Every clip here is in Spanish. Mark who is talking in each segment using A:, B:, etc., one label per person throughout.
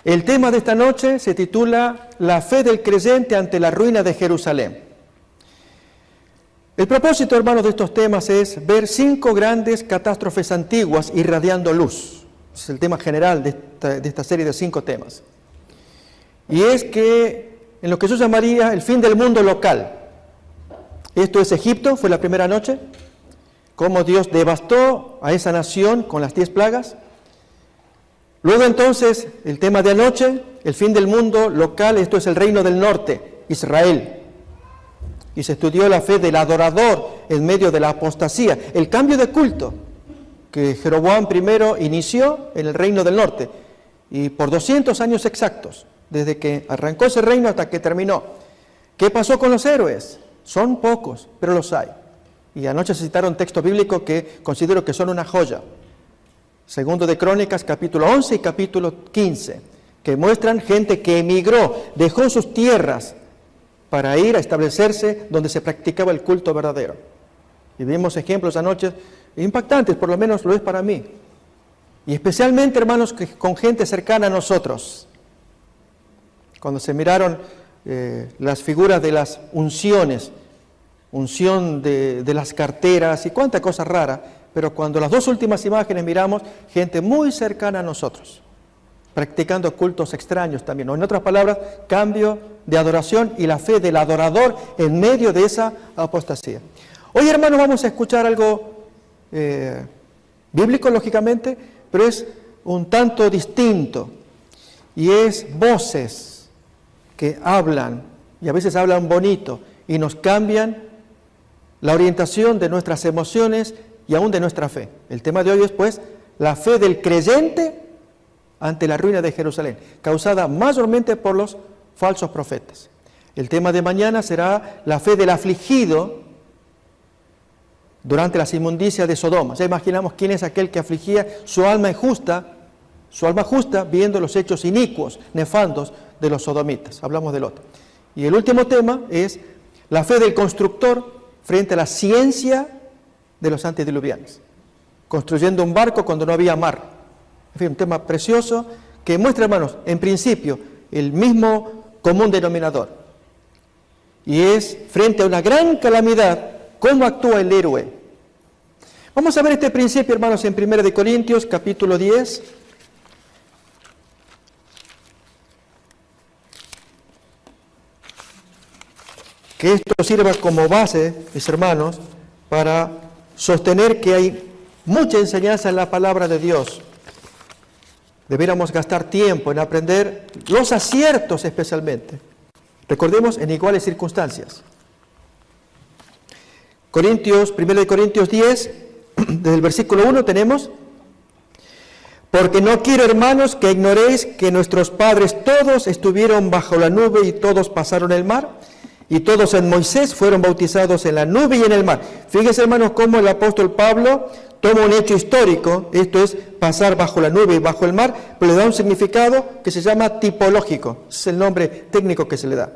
A: El tema de esta noche se titula La fe del creyente ante la ruina de Jerusalén. El propósito, hermanos, de estos temas es ver 5 grandes catástrofes antiguas irradiando luz. Es el tema general de esta serie de 5 temas. Y es que en lo que yo llamaría el fin del mundo local. Esto es Egipto, fue la primera noche, cómo Dios devastó a esa nación con las 10 plagas. Luego entonces, el tema de anoche, el fin del mundo local, esto es el reino del norte, Israel. Y se estudió la fe del adorador en medio de la apostasía, el cambio de culto que Jeroboam I inició en el reino del norte, y por 200 años exactos, desde que arrancó ese reino hasta que terminó. ¿Qué pasó con los héroes? Son pocos, pero los hay. Y anoche se citaron textos bíblicos que considero que son una joya. Segundo de Crónicas, capítulo 11 y capítulo 15, que muestran gente que emigró, dejó sus tierras para ir a establecerse donde se practicaba el culto verdadero. Y vimos ejemplos anoche impactantes, por lo menos lo es para mí. Y especialmente, hermanos, con gente cercana a nosotros. Cuando se miraron las figuras de las unciones, unción de las carteras y cuánta cosa rara, pero cuando las 2 últimas imágenes miramos, gente muy cercana a nosotros, practicando cultos extraños también, o en otras palabras, cambio de adoración y la fe del adorador en medio de esa apostasía. Hoy, hermanos, vamos a escuchar algo bíblico, lógicamente, pero es un tanto distinto, y es voces que hablan, y a veces hablan bonito, y nos cambian la orientación de nuestras emociones y aún de nuestra fe. El tema de hoy es, pues, la fe del creyente ante la ruina de Jerusalén, causada mayormente por los falsos profetas. El tema de mañana será la fe del afligido durante las inmundicias de Sodoma. Ya imaginamos quién es aquel que afligía su alma justa viendo los hechos inicuos, nefandos de los sodomitas. Hablamos del otro. Y el último tema es la fe del constructor frente a la ciencia de los antediluvianos, construyendo un barco cuando no había mar. En fin, un tema precioso que muestra, hermanos, en principio, el mismo común denominador. Y es, frente a una gran calamidad, cómo actúa el héroe. Vamos a ver este principio, hermanos, en 1 Corintios, capítulo 10. Que esto sirva como base, mis hermanos, para sostener que hay mucha enseñanza en la palabra de Dios. Deberíamos gastar tiempo en aprender los aciertos especialmente. Recordemos, en iguales circunstancias. 1 Corintios 10, desde el versículo 1 tenemos: porque no quiero, hermanos, que ignoréis que nuestros padres todos estuvieron bajo la nube y todos pasaron el mar, y todos en Moisés fueron bautizados en la nube y en el mar. Fíjense, hermanos, cómo el apóstol Pablo toma un hecho histórico, esto es pasar bajo la nube y bajo el mar, pero le da un significado que se llama tipológico, es el nombre técnico que se le da.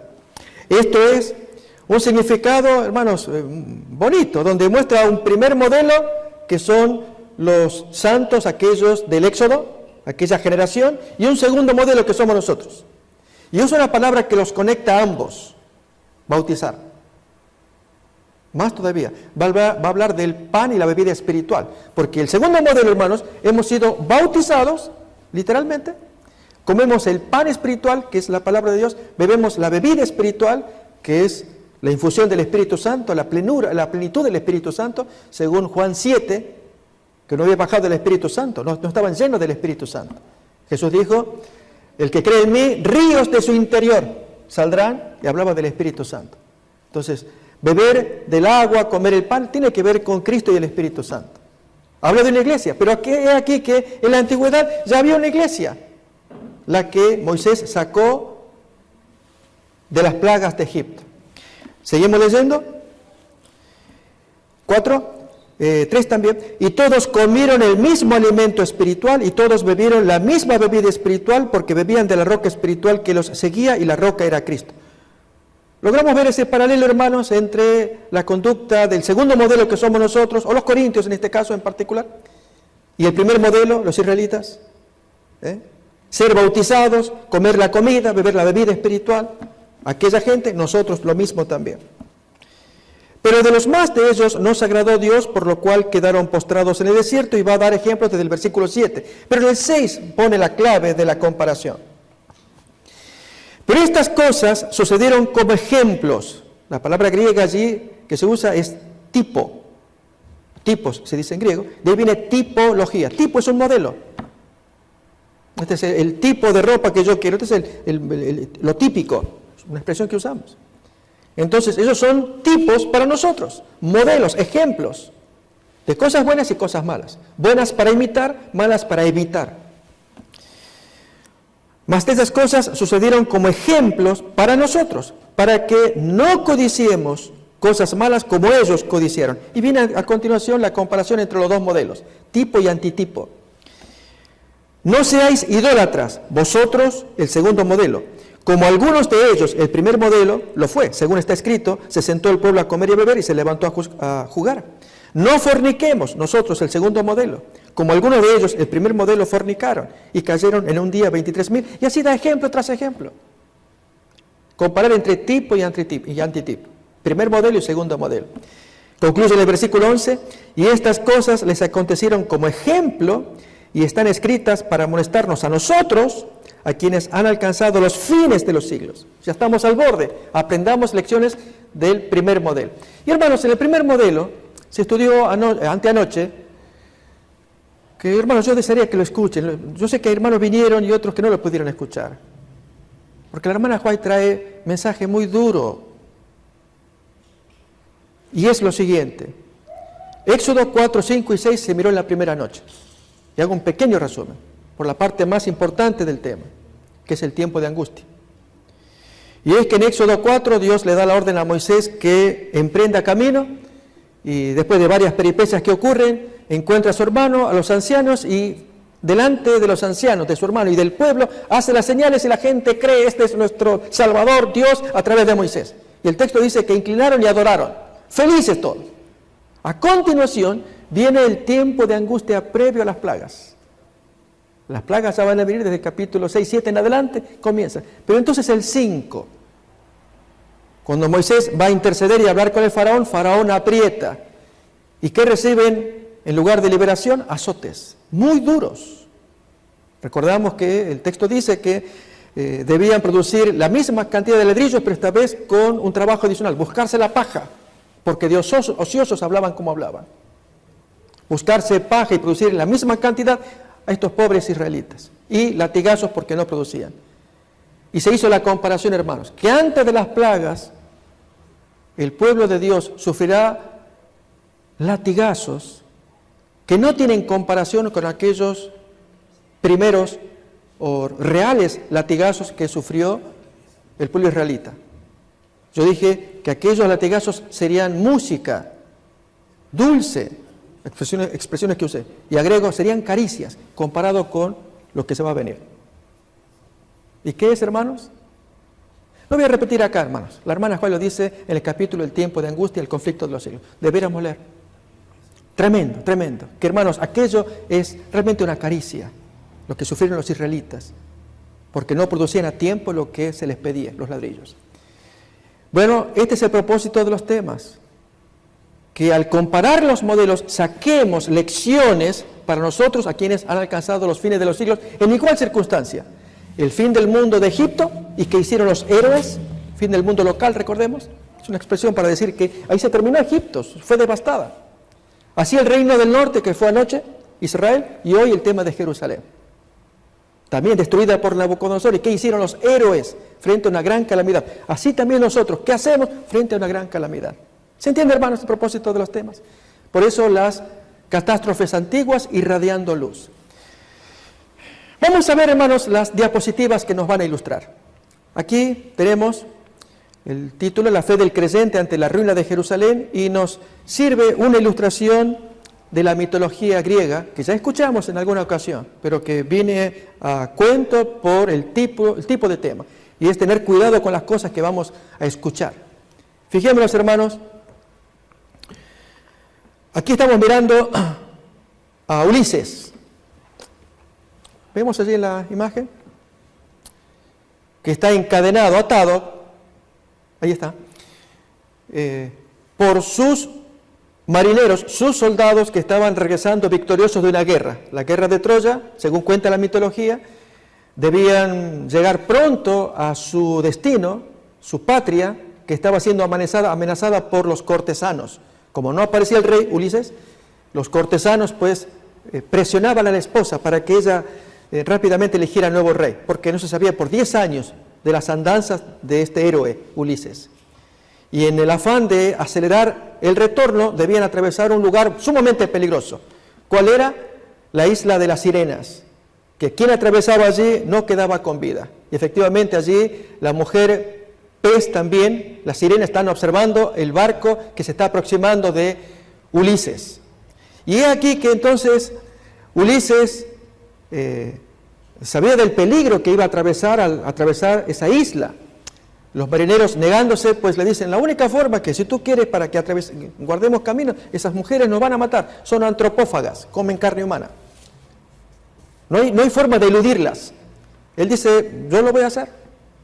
A: Esto es un significado, hermanos, bonito, donde muestra un primer modelo que son los santos, aquellos del Éxodo, aquella generación, y un segundo modelo que somos nosotros. Y usa una palabra que los conecta a ambos: bautizar. Más todavía, va a hablar del pan y la bebida espiritual, porque el segundo modelo, hermanos, hemos sido bautizados, literalmente, comemos el pan espiritual, que es la palabra de Dios, bebemos la bebida espiritual, que es la infusión del Espíritu Santo, la plenitud del Espíritu Santo, según Juan 7, que no había bajado el Espíritu Santo, no estaban llenos del Espíritu Santo. Jesús dijo: el que cree en mí, ríos de su interior saldrán, y hablaba del Espíritu Santo. Entonces, beber del agua, comer el pan, tiene que ver con Cristo y el Espíritu Santo. Habla de una iglesia, pero aquí que en la antigüedad ya había una iglesia, la que Moisés sacó de las plagas de Egipto. Seguimos leyendo. 3 también. Y todos comieron el mismo alimento espiritual y todos bebieron la misma bebida espiritual, porque bebían de la roca espiritual que los seguía, y la roca era Cristo. Logramos ver ese paralelo, hermanos, entre la conducta del segundo modelo que somos nosotros, o los corintios en este caso en particular, y el primer modelo, los israelitas. ser bautizados, comer la comida, beber la bebida espiritual. Aquella gente, nosotros lo mismo también. Pero de los más de ellos no se agradó Dios, por lo cual quedaron postrados en el desierto, y va a dar ejemplos desde el versículo 7. Pero en el 6 pone la clave de la comparación. Pero estas cosas sucedieron como ejemplos. La palabra griega allí que se usa es tipo. Tipos se dice en griego. De ahí viene tipología. Tipo es un modelo. Este es el tipo de ropa que yo quiero. Este es lo típico. Es una expresión que usamos. Entonces, esos son tipos para nosotros, modelos, ejemplos de cosas buenas y cosas malas. Buenas para imitar, malas para evitar. Mas de esas cosas sucedieron como ejemplos para nosotros, para que no codiciemos cosas malas como ellos codiciaron. Y viene a continuación la comparación entre los dos modelos, tipo y antitipo. No seáis idólatras, vosotros el segundo modelo. Como algunos de ellos, el primer modelo lo fue, según está escrito, se sentó el pueblo a comer y a beber y se levantó a jugar. No forniquemos, nosotros el segundo modelo. Como algunos de ellos, el primer modelo fornicaron y cayeron en un día 23,000. Y así da ejemplo tras ejemplo. Comparar entre tipo y antitipo. Primer modelo y segundo modelo. Concluye en el versículo 11, y estas cosas les acontecieron como ejemplo y están escritas para amonestarnos a nosotros, a quienes han alcanzado los fines de los siglos. Ya estamos al borde, aprendamos lecciones del primer modelo. Y hermanos, en el primer modelo se estudió anteanoche, que hermanos, yo desearía que lo escuchen. Yo sé que hermanos vinieron y otros que no lo pudieron escuchar. Porque la hermana White trae mensaje muy duro. Y es lo siguiente. Éxodo 4, 5 y 6 se miró en la primera noche. Y hago un pequeño resumen, por la parte más importante del tema, que es el tiempo de angustia. Y es que en Éxodo 4 Dios le da la orden a Moisés que emprenda camino, y después de varias peripecias que ocurren, encuentra a su hermano, a los ancianos, y delante de los ancianos, de su hermano y del pueblo, hace las señales y la gente cree, este es nuestro Salvador, Dios, a través de Moisés. Y el texto dice que inclinaron y adoraron, felices todos. A continuación viene el tiempo de angustia previo a las plagas. Las plagas ya van a venir desde el capítulo 6, 7 en adelante, comienzan. Pero entonces el 5, cuando Moisés va a interceder y hablar con el faraón, faraón aprieta. ¿Y qué reciben en lugar de liberación? Azotes, muy duros. Recordamos que el texto dice que debían producir la misma cantidad de ladrillos, pero esta vez con un trabajo adicional, buscarse la paja, porque de ociosos hablaban como hablaban. Buscarse paja y producir la misma cantidad a estos pobres israelitas, y latigazos porque no producían. Y se hizo la comparación, hermanos, que antes de las plagas el pueblo de Dios sufrirá latigazos que no tienen comparación con aquellos primeros o reales latigazos que sufrió el pueblo israelita. Yo dije que aquellos latigazos serían música dulce, expresiones que usé, y agrego, serían caricias comparado con lo que se va a venir. ¿Y qué es, hermanos? No voy a repetir acá, hermanos. La hermana Juan lo dice en el capítulo El tiempo de angustia y el conflicto de los siglos. Deberíamos leer. Tremendo, tremendo. Que, hermanos, aquello es realmente una caricia, lo que sufrieron los israelitas, porque no producían a tiempo lo que se les pedía, los ladrillos. Bueno, este es el propósito de los temas. Que al comparar los modelos saquemos lecciones para nosotros, a quienes han alcanzado los fines de los siglos, en igual circunstancia. El fin del mundo de Egipto, y que hicieron los héroes, fin del mundo local, recordemos, es una expresión para decir que ahí se terminó Egipto, fue devastada. Así el reino del norte, que fue anoche, Israel, y hoy el tema de Jerusalén. También destruida por Nabucodonosor, y qué hicieron los héroes frente a una gran calamidad. Así también nosotros, ¿qué hacemos frente a una gran calamidad? ¿Se entiende, hermanos, el propósito de los temas? Por eso las catástrofes antiguas irradiando luz. Vamos a ver, hermanos, las diapositivas que nos van a ilustrar. Aquí tenemos el título, La fe del creyente ante la ruina de Jerusalén, y nos sirve una ilustración de la mitología griega, que ya escuchamos en alguna ocasión, pero que viene a cuento por el tipo de tema, y es tener cuidado con las cosas que vamos a escuchar. Fijémonos, hermanos, aquí estamos mirando a Ulises. ¿Vemos allí en la imagen? que está encadenado, atado, ahí está, por sus marineros, sus soldados que estaban regresando victoriosos de una guerra. La guerra de Troya, según cuenta la mitología, debían llegar pronto a su destino, su patria, que estaba siendo amenazada por los cortesanos. Como no aparecía el rey Ulises, los cortesanos pues presionaban a la esposa para que ella rápidamente eligiera nuevo rey, porque no se sabía por 10 años de las andanzas de este héroe Ulises. Y en el afán de acelerar el retorno, debían atravesar un lugar sumamente peligroso. ¿Cuál era? La isla de las Sirenas, que quien atravesaba allí no quedaba con vida. Y efectivamente allí la mujer pez también, las sirenas están observando el barco que se está aproximando de Ulises. Y es aquí que entonces Ulises sabía del peligro que iba a atravesar al atravesar esa isla. Los marineros negándose, pues le dicen, la única forma que si tú quieres para que guardemos camino, esas mujeres nos van a matar, son antropófagas, comen carne humana. No hay forma de eludirlas. Él dice, yo lo voy a hacer.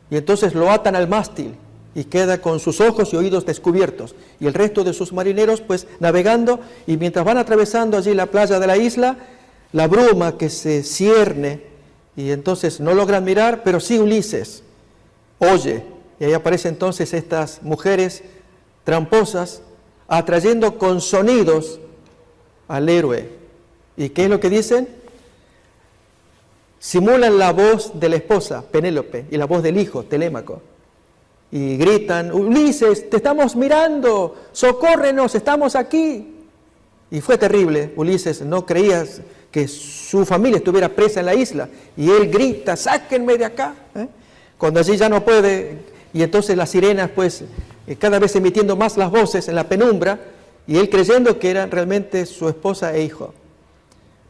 A: Y entonces lo atan al mástil y queda con sus ojos y oídos descubiertos. Y el resto de sus marineros, pues navegando, y mientras van atravesando allí la playa de la isla, la bruma que se cierne, y entonces no logran mirar, pero sí Ulises oye. Y ahí aparecen entonces estas mujeres tramposas, atrayendo con sonidos al héroe. ¿Y qué es lo que dicen? Simulan la voz de la esposa, Penélope, y la voz del hijo, Telémaco. Y gritan, Ulises, te estamos mirando, socórrenos, estamos aquí. Y fue terrible, Ulises no creía que su familia estuviera presa en la isla. Y él grita, sáquenme de acá. Cuando allí ya no puede, y entonces las sirenas pues cada vez emitiendo más las voces en la penumbra, y él creyendo que eran realmente su esposa e hijo.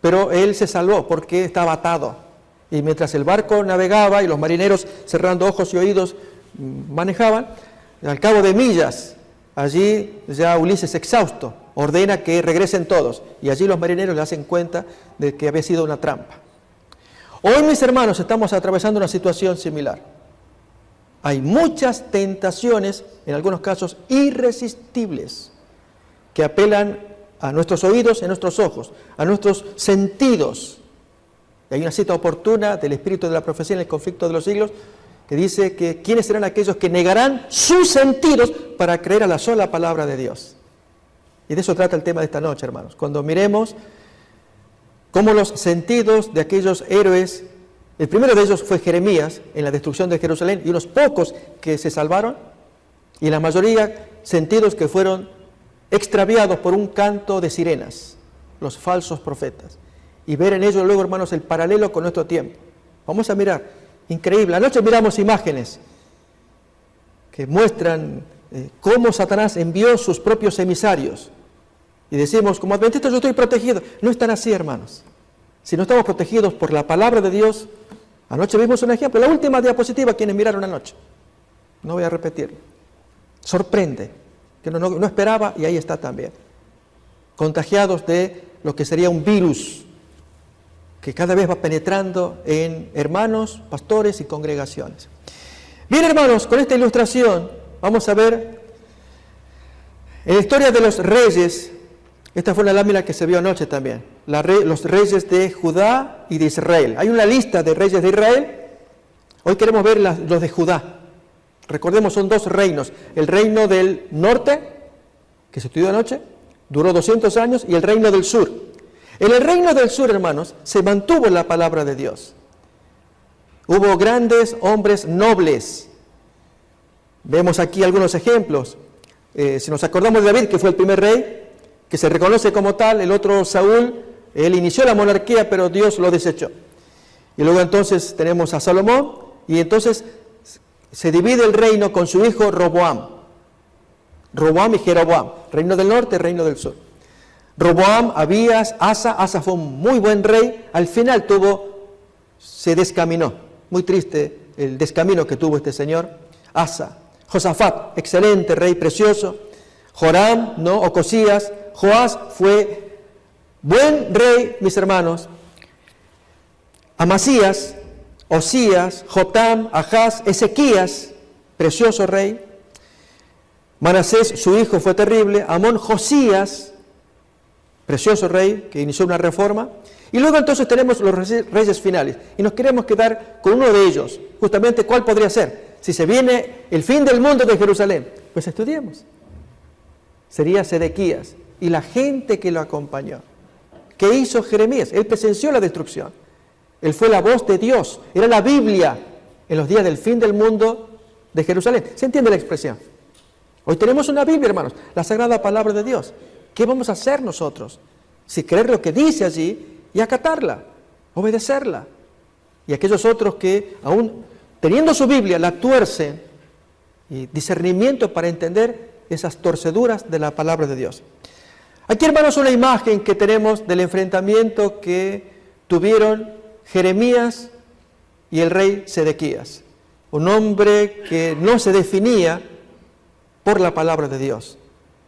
A: Pero él se salvó porque estaba atado. Y mientras el barco navegaba y los marineros cerrando ojos y oídos manejaban, al cabo de millas, allí ya Ulises exhausto ordena que regresen todos, y allí los marineros le hacen cuenta de que había sido una trampa. Hoy, mis hermanos, estamos atravesando una situación similar. Hay muchas tentaciones, en algunos casos irresistibles, que apelan a nuestros oídos y a nuestros ojos, a nuestros sentidos. Y hay una cita oportuna del Espíritu de la Profecía en el Conflicto de los Siglos que dice que ¿quiénes serán aquellos que negarán sus sentidos para creer a la sola palabra de Dios? Y de eso trata el tema de esta noche, hermanos. Cuando miremos cómo los sentidos de aquellos héroes, el primero de ellos fue Jeremías en la destrucción de Jerusalén, y unos pocos que se salvaron, y la mayoría sentidos que fueron extraviados por un canto de sirenas, los falsos profetas. Y ver en ello luego, hermanos, el paralelo con nuestro tiempo. Vamos a mirar, increíble. Anoche miramos imágenes que muestran cómo Satanás envió sus propios emisarios. Y decimos, como adventistas yo estoy protegido. No están así, hermanos. Si no estamos protegidos por la palabra de Dios, anoche vimos un ejemplo. La última diapositiva, quienes miraron anoche. No voy a repetirlo. Sorprende, que no esperaba, y ahí está también. Contagiados de lo que sería un virus que cada vez va penetrando en hermanos, pastores y congregaciones. Bien, hermanos, con esta ilustración vamos a ver en la historia de los reyes. Esta fue una lámina que se vio anoche también. Los reyes de Judá y de Israel. Hay una lista de reyes de Israel. Hoy queremos ver los de Judá. Recordemos, son dos reinos. El reino del norte, que se estudió anoche, duró 200 años, y el reino del sur. En el reino del sur, hermanos, se mantuvo la palabra de Dios. Hubo grandes hombres nobles. Vemos aquí algunos ejemplos. Si nos acordamos de David, que fue el primer rey, que se reconoce como tal, el otro Saúl, él inició la monarquía, pero Dios lo desechó. Y luego entonces tenemos a Salomón, y entonces se divide el reino con su hijo Roboam. Roboam y Jeroboam, reino del norte, reino del sur. Roboam, Abías, Asa fue un muy buen rey, al final se descaminó, muy triste el descamino que tuvo este señor, Asa. Josafat, excelente rey, precioso. Joram, Ocosías. Joás fue buen rey, mis hermanos. Amasías, Osías, Jotam, Ahaz, Ezequías, precioso rey. Manasés, su hijo, fue terrible. Amón, Josías, precioso rey, que inició una reforma. Y luego entonces tenemos los reyes finales. Y nos queremos quedar con uno de ellos. Justamente, ¿cuál podría ser? Si se viene el fin del mundo de Jerusalén, pues estudiemos. Sería Sedequías y la gente que lo acompañó. ¿Qué hizo Jeremías? Él presenció la destrucción. Él fue la voz de Dios. Era la Biblia en los días del fin del mundo de Jerusalén. ¿Se entiende la expresión? Hoy tenemos una Biblia, hermanos, la sagrada palabra de Dios. ¿Qué vamos a hacer nosotros? Si creer lo que dice allí y acatarla, obedecerla. Y aquellos otros que, aún teniendo su Biblia, la tuercen, y discernimiento para entender esas torceduras de la palabra de Dios. Aquí, hermanos, una imagen que tenemos del enfrentamiento que tuvieron Jeremías y el rey Sedequías. Un hombre que no se definía por la palabra de Dios.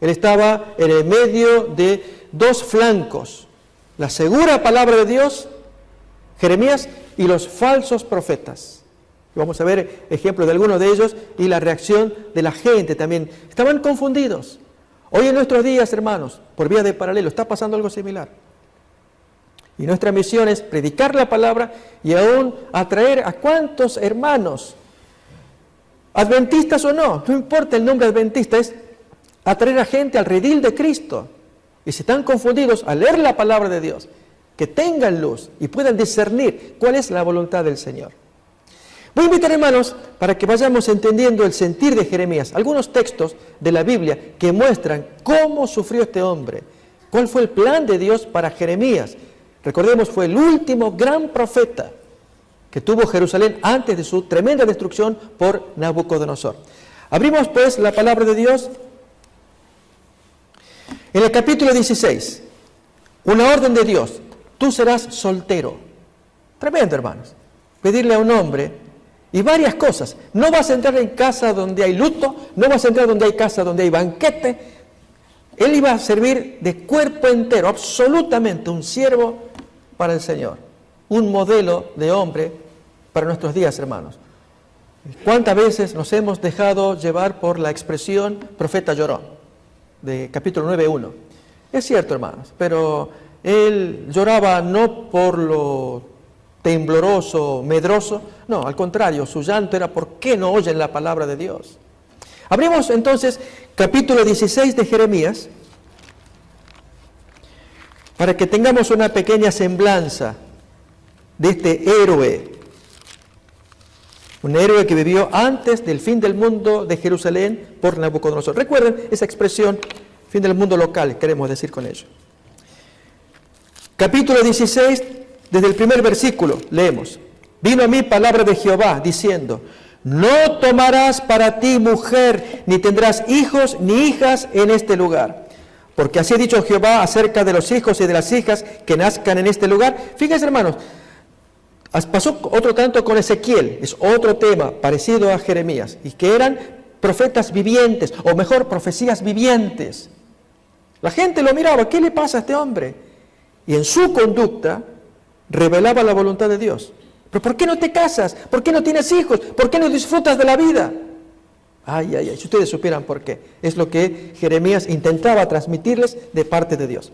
A: Él estaba en el medio de dos flancos, la segura palabra de Dios, Jeremías, y los falsos profetas. Vamos a ver ejemplos de algunos de ellos y la reacción de la gente también. Estaban confundidos. Hoy en nuestros días, hermanos, por vía de paralelo, está pasando algo similar. Y nuestra misión es predicar la palabra y aún atraer a cuantos hermanos, adventistas o no importa el nombre adventista, es atraer a gente al redil de Cristo. Y si están confundidos al leer la palabra de Dios, que tengan luz y puedan discernir cuál es la voluntad del Señor. Voy a invitar, hermanos, para que vayamos entendiendo el sentir de Jeremías, algunos textos de la Biblia que muestran cómo sufrió este hombre, cuál fue el plan de Dios para Jeremías. Recordemos, fue el último gran profeta que tuvo Jerusalén antes de su tremenda destrucción por Nabucodonosor. Abrimos pues la palabra de Dios en el capítulo 16, una orden de Dios: tú serás soltero. Tremendo, hermanos, pedirle a un hombre, y varias cosas. No vas a entrar en casa donde hay luto, no vas a entrar donde hay casa donde hay banquete. Él iba a servir de cuerpo entero, absolutamente un siervo para el Señor, un modelo de hombre para nuestros días, hermanos. ¿Cuántas veces nos hemos dejado llevar por la expresión profeta llorón, de capítulo 9:1? Es cierto, hermanos, pero él lloraba no por lo tembloroso, medroso, no, al contrario, su llanto era ¿por qué no oyen la palabra de Dios? Abrimos entonces capítulo 16 de Jeremías, para que tengamos una pequeña semblanza de este héroe, un héroe que vivió antes del fin del mundo de Jerusalén por Nabucodonosor. Recuerden esa expresión, fin del mundo local, queremos decir con ello. Capítulo 16, desde el primer versículo, leemos: vino a mí palabra de Jehová, diciendo: no tomarás para ti mujer, ni tendrás hijos ni hijas en este lugar. Porque así ha dicho Jehová acerca de los hijos y de las hijas que nazcan en este lugar. Fíjense, hermanos, pasó otro tanto con Ezequiel, es otro tema parecido a Jeremías, y que eran profetas vivientes, o mejor, profecías vivientes. La gente lo miraba, ¿qué le pasa a este hombre? Y en su conducta revelaba la voluntad de Dios. ¿Pero por qué no te casas? ¿Por qué no tienes hijos? ¿Por qué no disfrutas de la vida? Ay, ay, ay, si ustedes supieran por qué. Es lo que Jeremías intentaba transmitirles de parte de Dios.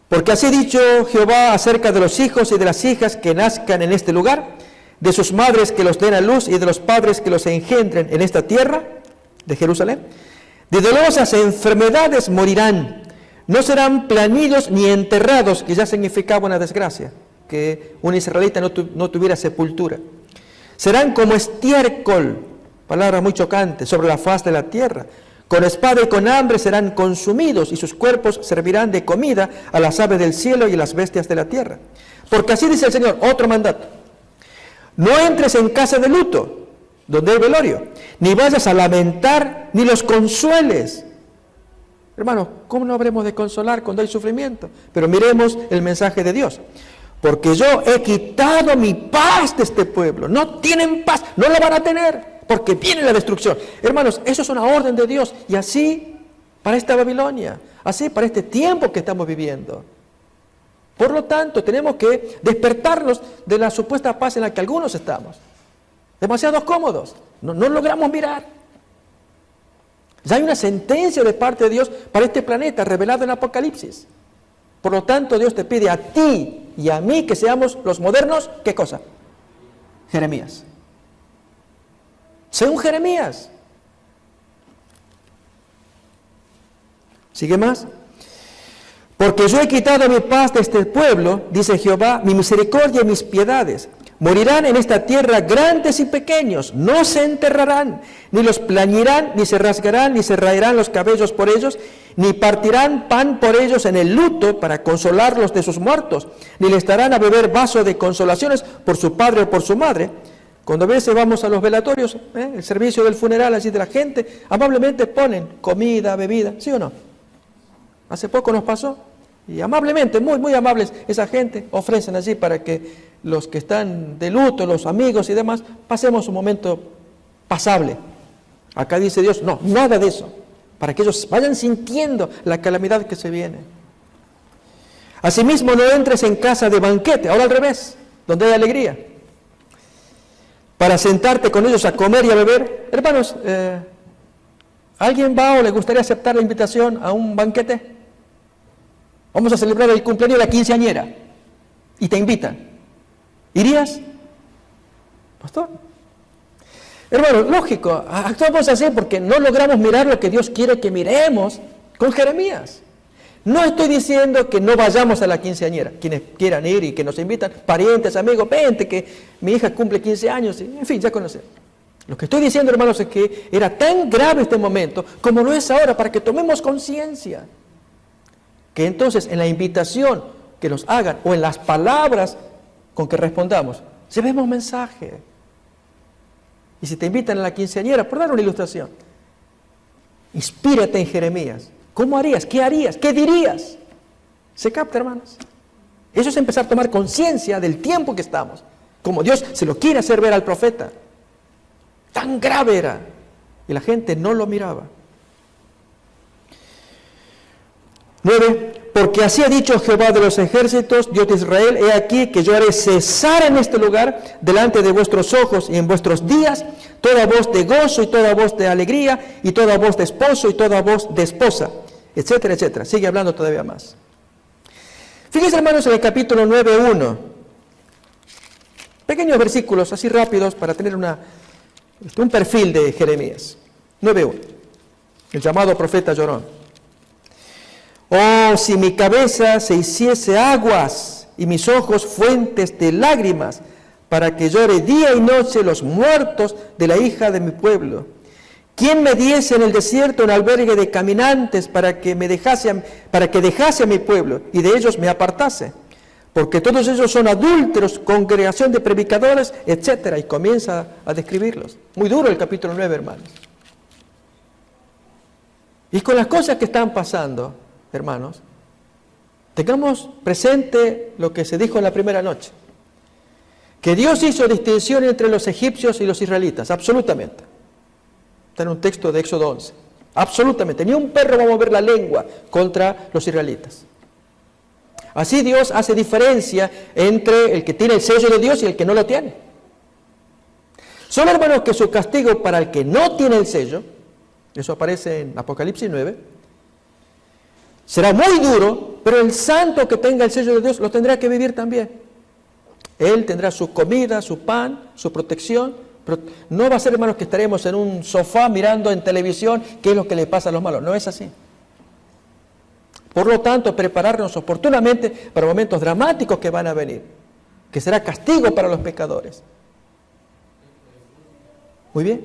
A: Porque así ha dicho Jehová acerca de los hijos y de las hijas que nazcan en este lugar, de sus madres que los den a luz y de los padres que los engendren en esta tierra de Jerusalén. De dolorosas enfermedades morirán, no serán planidos ni enterrados, que ya significaba una desgracia, que un israelita no tuviera sepultura. Serán como estiércol, palabra muy chocante, sobre la faz de la tierra. Con espada y con hambre serán consumidos, y sus cuerpos servirán de comida a las aves del cielo y a las bestias de la tierra. Porque así dice el Señor, otro mandato: no entres en casa de luto, donde hay velorio, ni vayas a lamentar, ni los consueles. Hermanos, ¿cómo no habremos de consolar cuando hay sufrimiento? Pero miremos el mensaje de Dios. Porque yo he quitado mi paz de este pueblo. No tienen paz, no la van a tener, porque viene la destrucción. Hermanos, eso es una orden de Dios. Y así para esta Babilonia, así para este tiempo que estamos viviendo. Por lo tanto, tenemos que despertarnos de la supuesta paz en la que algunos estamos. Demasiado cómodos, no logramos mirar. Ya hay una sentencia de parte de Dios para este planeta revelada en Apocalipsis. Por lo tanto, Dios te pide a ti y a mí que seamos los modernos, ¿qué cosa? Jeremías. Sé un Jeremías. ¿Sigue más? Porque yo he quitado mi paz de este pueblo, dice Jehová, mi misericordia y mis piedades. Morirán en esta tierra grandes y pequeños, no se enterrarán, ni los plañirán, ni se rasgarán, ni se raerán los cabellos por ellos, ni partirán pan por ellos en el luto para consolarlos de sus muertos, ni les darán a beber vaso de consolaciones por su padre o por su madre. Cuando a veces vamos a los velatorios, el servicio del funeral así de la gente, amablemente ponen comida, bebida, ¿sí o no? Hace poco nos pasó, y amablemente, muy amables, esa gente ofrecen allí para que los que están de luto, los amigos y demás, pasemos un momento pasable. Acá dice Dios, no, nada de eso, para que ellos vayan sintiendo la calamidad que se viene. Asimismo, no entres en casa de banquete, ahora al revés, donde hay alegría, para sentarte con ellos a comer y a beber. Hermanos, ¿alguien va o le gustaría aceptar la invitación a un banquete? Vamos a celebrar el cumpleaños de la quinceañera y te invitan. ¿Irías? Pastor. Hermano, lógico, actuamos así porque no logramos mirar lo que Dios quiere que miremos con Jeremías. No estoy diciendo que no vayamos a la quinceañera, quienes quieran ir y que nos invitan, parientes, amigos, vente que mi hija cumple 15 años, en fin, ya conocemos. Lo que estoy diciendo, hermanos, es que era tan grave este momento como lo es ahora, para que tomemos conciencia. Que entonces en la invitación que nos hagan o en las palabras con que respondamos, llevemos mensaje. Y si te invitan a la quinceañera, por dar una ilustración, inspírate en Jeremías. ¿Cómo harías? ¿Qué harías? ¿Qué dirías? ¿Se capta, hermanos? Eso es empezar a tomar conciencia del tiempo que estamos, como Dios se lo quiere hacer ver al profeta. Tan grave era, y la gente no lo miraba. 9. Porque así ha dicho Jehová de los ejércitos, Dios de Israel, he aquí que yo haré cesar en este lugar, delante de vuestros ojos y en vuestros días, toda voz de gozo y toda voz de alegría, y toda voz de esposo y toda voz de esposa, etcétera, etcétera. Sigue hablando todavía más. Fíjense, hermanos, en el capítulo 9:1. Pequeños versículos así rápidos para tener un perfil de Jeremías. 9:1. El llamado profeta llorón. Oh, si mi cabeza se hiciese aguas y mis ojos fuentes de lágrimas, para que llore día y noche los muertos de la hija de mi pueblo. ¿Quién me diese en el desierto un albergue de caminantes para que dejase a mi pueblo y de ellos me apartase? Porque todos ellos son adúlteros, congregación de predicadores, etcétera, y comienza a describirlos. Muy duro el capítulo 9, hermanos. Y con las cosas que están pasando, hermanos, tengamos presente lo que se dijo en la primera noche, que Dios hizo distinción entre los egipcios y los israelitas, absolutamente. Está en un texto de Éxodo 11, absolutamente, ni un perro va a mover la lengua contra los israelitas. Así Dios hace diferencia entre el que tiene el sello de Dios y el que no lo tiene. Solo, hermanos, que su castigo para el que no tiene el sello, eso aparece en Apocalipsis 9, será muy duro, pero el santo que tenga el sello de Dios lo tendrá que vivir también. Él tendrá su comida, su pan, su protección, pero no va a ser, hermanos, que estaremos en un sofá mirando en televisión qué es lo que le pasa a los malos. No es así. Por lo tanto, prepararnos oportunamente para momentos dramáticos que van a venir, que será castigo para los pecadores. Muy bien.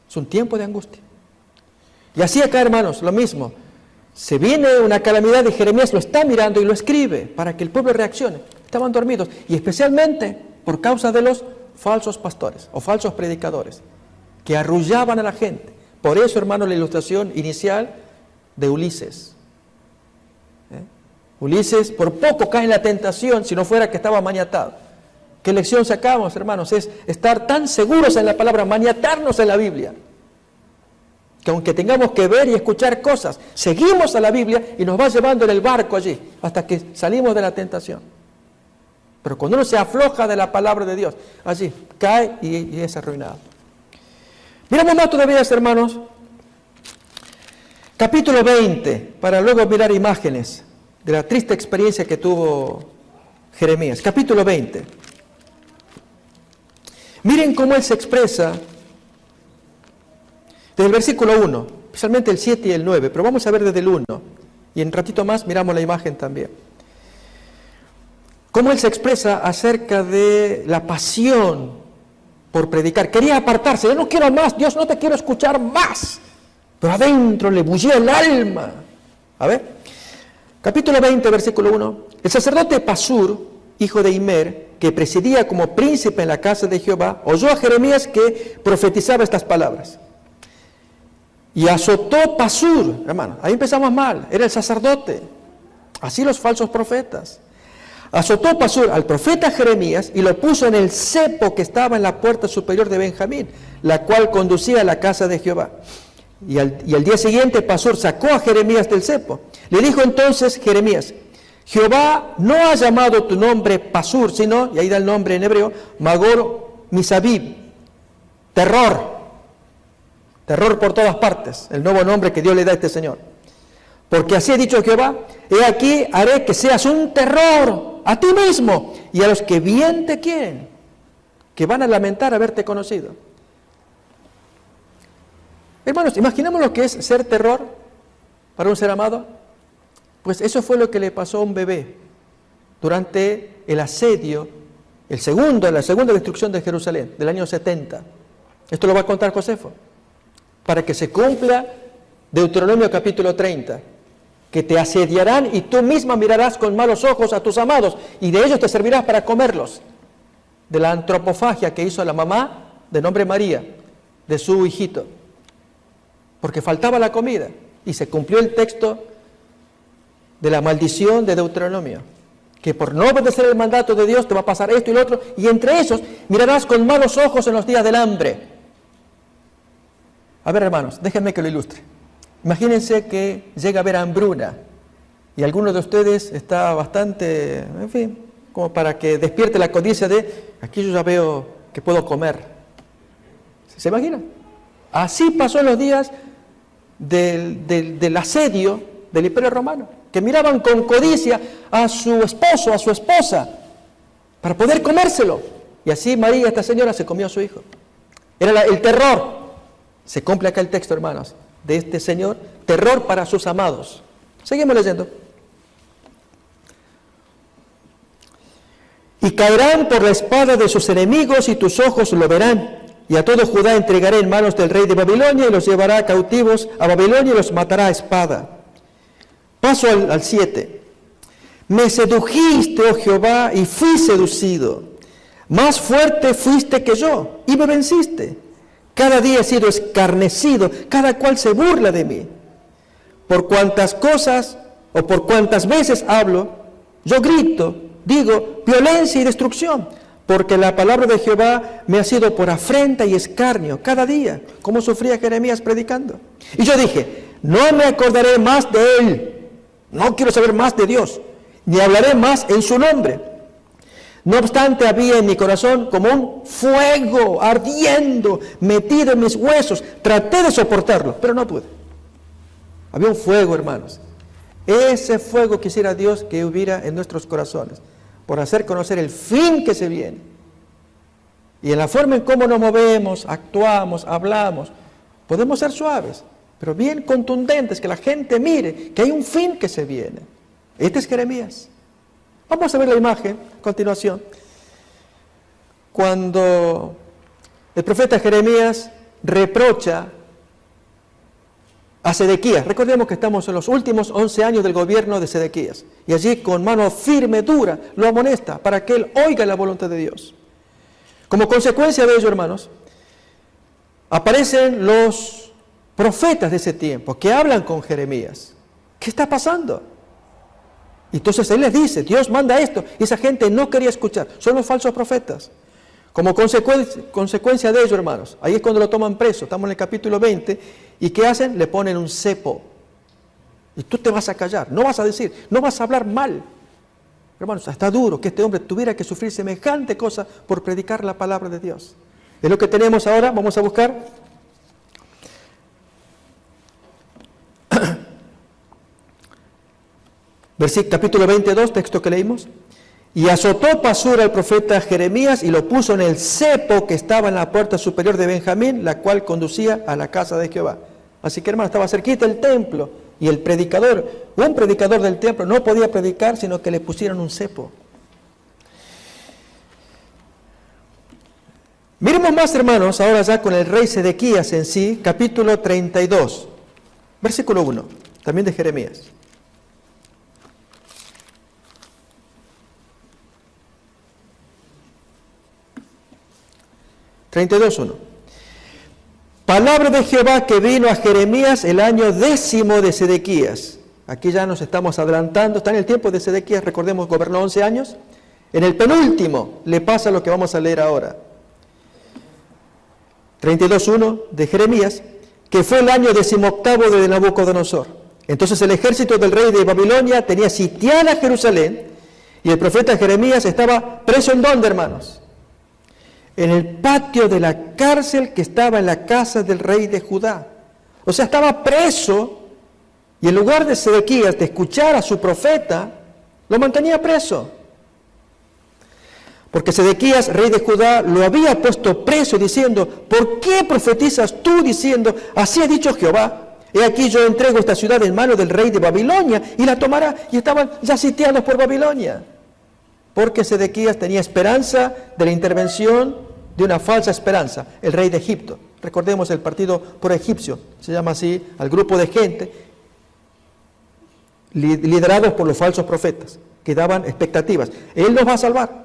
A: Es un tiempo de angustia. Y así acá, hermanos, lo mismo. Se viene una calamidad y Jeremías lo está mirando y lo escribe para que el pueblo reaccione. Estaban dormidos, y especialmente por causa de los falsos pastores o falsos predicadores que arrullaban a la gente. Por eso, hermano, la ilustración inicial de Ulises. Ulises por poco cae en la tentación, si no fuera que estaba maniatado. ¿Qué lección sacamos, hermanos? Es estar tan seguros en la palabra, maniatarnos en la Biblia. que aunque tengamos que ver y escuchar cosas, seguimos a la Biblia y nos va llevando en el barco allí, hasta que salimos de la tentación. Pero cuando uno se afloja de la palabra de Dios, allí cae y es arruinado. Miramos más todavía, hermanos, capítulo 20, para luego mirar imágenes de la triste experiencia que tuvo Jeremías. Capítulo 20. Miren cómo él se expresa desde el versículo 1, especialmente el 7 y el 9, pero vamos a ver desde el 1, y en un ratito más miramos la imagen también. Cómo él se expresa acerca de la pasión por predicar. Quería apartarse, yo no quiero más, Dios, no te quiero escuchar más. Pero adentro le bullía el alma. A ver, capítulo 20, versículo 1. El sacerdote Pasur, hijo de Immer, que presidía como príncipe en la casa de Jehová, oyó a Jeremías que profetizaba estas palabras. Y azotó Pasur, hermano, ahí empezamos mal, era el sacerdote, así los falsos profetas. Azotó Pasur al profeta Jeremías y lo puso en el cepo que estaba en la puerta superior de Benjamín, la cual conducía a la casa de Jehová. Y al día siguiente Pasur sacó a Jeremías del cepo. Le dijo entonces Jeremías, Jehová no ha llamado tu nombre Pasur, sino, y ahí da el nombre en hebreo, Magor Misabib, terror por todas partes, el nuevo nombre que Dios le da a este señor. Porque así ha dicho Jehová, he aquí haré que seas un terror a ti mismo y a los que bien te quieren, que van a lamentar haberte conocido. Hermanos, imaginemos lo que es ser terror para un ser amado. Pues eso fue lo que le pasó a un bebé durante el asedio, la segunda destrucción de Jerusalén, del año 70. Esto lo va a contar Josefo, para que se cumpla Deuteronomio capítulo 30, que te asediarán y tú misma mirarás con malos ojos a tus amados, y de ellos te servirás para comerlos. De la antropofagia que hizo la mamá, de nombre María, de su hijito, porque faltaba la comida, y se cumplió el texto de la maldición de Deuteronomio, que por no obedecer el mandato de Dios te va a pasar esto y lo otro, y entre esos mirarás con malos ojos en los días del hambre. A ver, hermanos, déjenme que lo ilustre. Imagínense que llega a haber hambruna y alguno de ustedes está bastante, en fin, como para que despierte la codicia de, aquí yo ya veo que puedo comer. ¿Se imaginan? Así pasó en los días del asedio del Imperio Romano, que miraban con codicia a su esposo, a su esposa, para poder comérselo. Y así María, esta señora, se comió a su hijo. Era el terror. Se cumple acá el texto, hermanos, de este señor, terror para sus amados. Seguimos leyendo. Y caerán por la espada de sus enemigos y tus ojos lo verán. Y a todo Judá entregaré en manos del rey de Babilonia y los llevará cautivos a Babilonia y los matará a espada. Paso al 7. Me sedujiste, oh Jehová, y fui seducido. Más fuerte fuiste que yo y me venciste. Cada día he sido escarnecido, cada cual se burla de mí. Por cuantas cosas o por cuantas veces hablo, yo grito, digo, violencia y destrucción, porque la palabra de Jehová me ha sido por afrenta y escarnio cada día, como sufría Jeremías predicando. Y yo dije, no me acordaré más de él, no quiero saber más de Dios, ni hablaré más en su nombre. No obstante, había en mi corazón como un fuego ardiendo, metido en mis huesos. Traté de soportarlo, pero no pude. Había un fuego, hermanos. Ese fuego quisiera Dios que hubiera en nuestros corazones, por hacer conocer el fin que se viene. Y en la forma en cómo nos movemos, actuamos, hablamos, podemos ser suaves, pero bien contundentes, que la gente mire que hay un fin que se viene. Este es Jeremías. Vamos a ver la imagen a continuación. Cuando el profeta Jeremías reprocha a Sedequías. Recordemos que estamos en los últimos 11 años del gobierno de Sedequías. Y allí con mano firme, dura, lo amonesta para que él oiga la voluntad de Dios. Como consecuencia de ello, hermanos, aparecen los profetas de ese tiempo que hablan con Jeremías. ¿Qué está pasando? Entonces él les dice, Dios manda esto, y esa gente no quería escuchar, son los falsos profetas. Como consecuencia de ello, hermanos, ahí es cuando lo toman preso, estamos en el capítulo 20, ¿Y qué hacen? Le ponen un cepo. Y tú te vas a callar, no vas a decir, no vas a hablar mal. Hermanos, está duro que este hombre tuviera que sufrir semejante cosa por predicar la palabra de Dios. Es lo que tenemos ahora, vamos a buscar. Capítulo 22, texto que leímos. Y azotó Pasur al profeta Jeremías y lo puso en el cepo que estaba en la puerta superior de Benjamín, la cual conducía a la casa de Jehová. Así que, hermano, estaba cerquita el templo. Y el predicador, un predicador del templo, no podía predicar, sino que le pusieron un cepo. Miremos más, hermanos, ahora ya con el rey Sedequías en sí, capítulo 32, versículo 1, también de Jeremías. (32:1). Palabra de Jehová que vino a Jeremías el año 10º de Sedequías. Aquí ya nos estamos adelantando, está en el tiempo de Sedequías, recordemos, gobernó 11 años. En el penúltimo le pasa lo que vamos a leer ahora. 32:1 de Jeremías, que fue el año 18º de Nabucodonosor. Entonces el ejército del rey de Babilonia tenía sitiada Jerusalén y el profeta Jeremías estaba preso ¿en dónde, hermanos? En el patio de la cárcel que estaba en la casa del rey de Judá. O sea, estaba preso y en lugar de Sedequías de escuchar a su profeta, lo mantenía preso. Porque Sedequías, rey de Judá, lo había puesto preso diciendo, ¿por qué profetizas tú diciendo, así ha dicho Jehová? He aquí yo entrego esta ciudad en manos del rey de Babilonia y la tomará. Y estaban ya sitiados por Babilonia. Porque Sedequías tenía esperanza de la intervención de una falsa esperanza, el rey de Egipto. Recordemos el partido por egipcio, se llama así al grupo de gente liderados por los falsos profetas, que daban expectativas. Él nos va a salvar.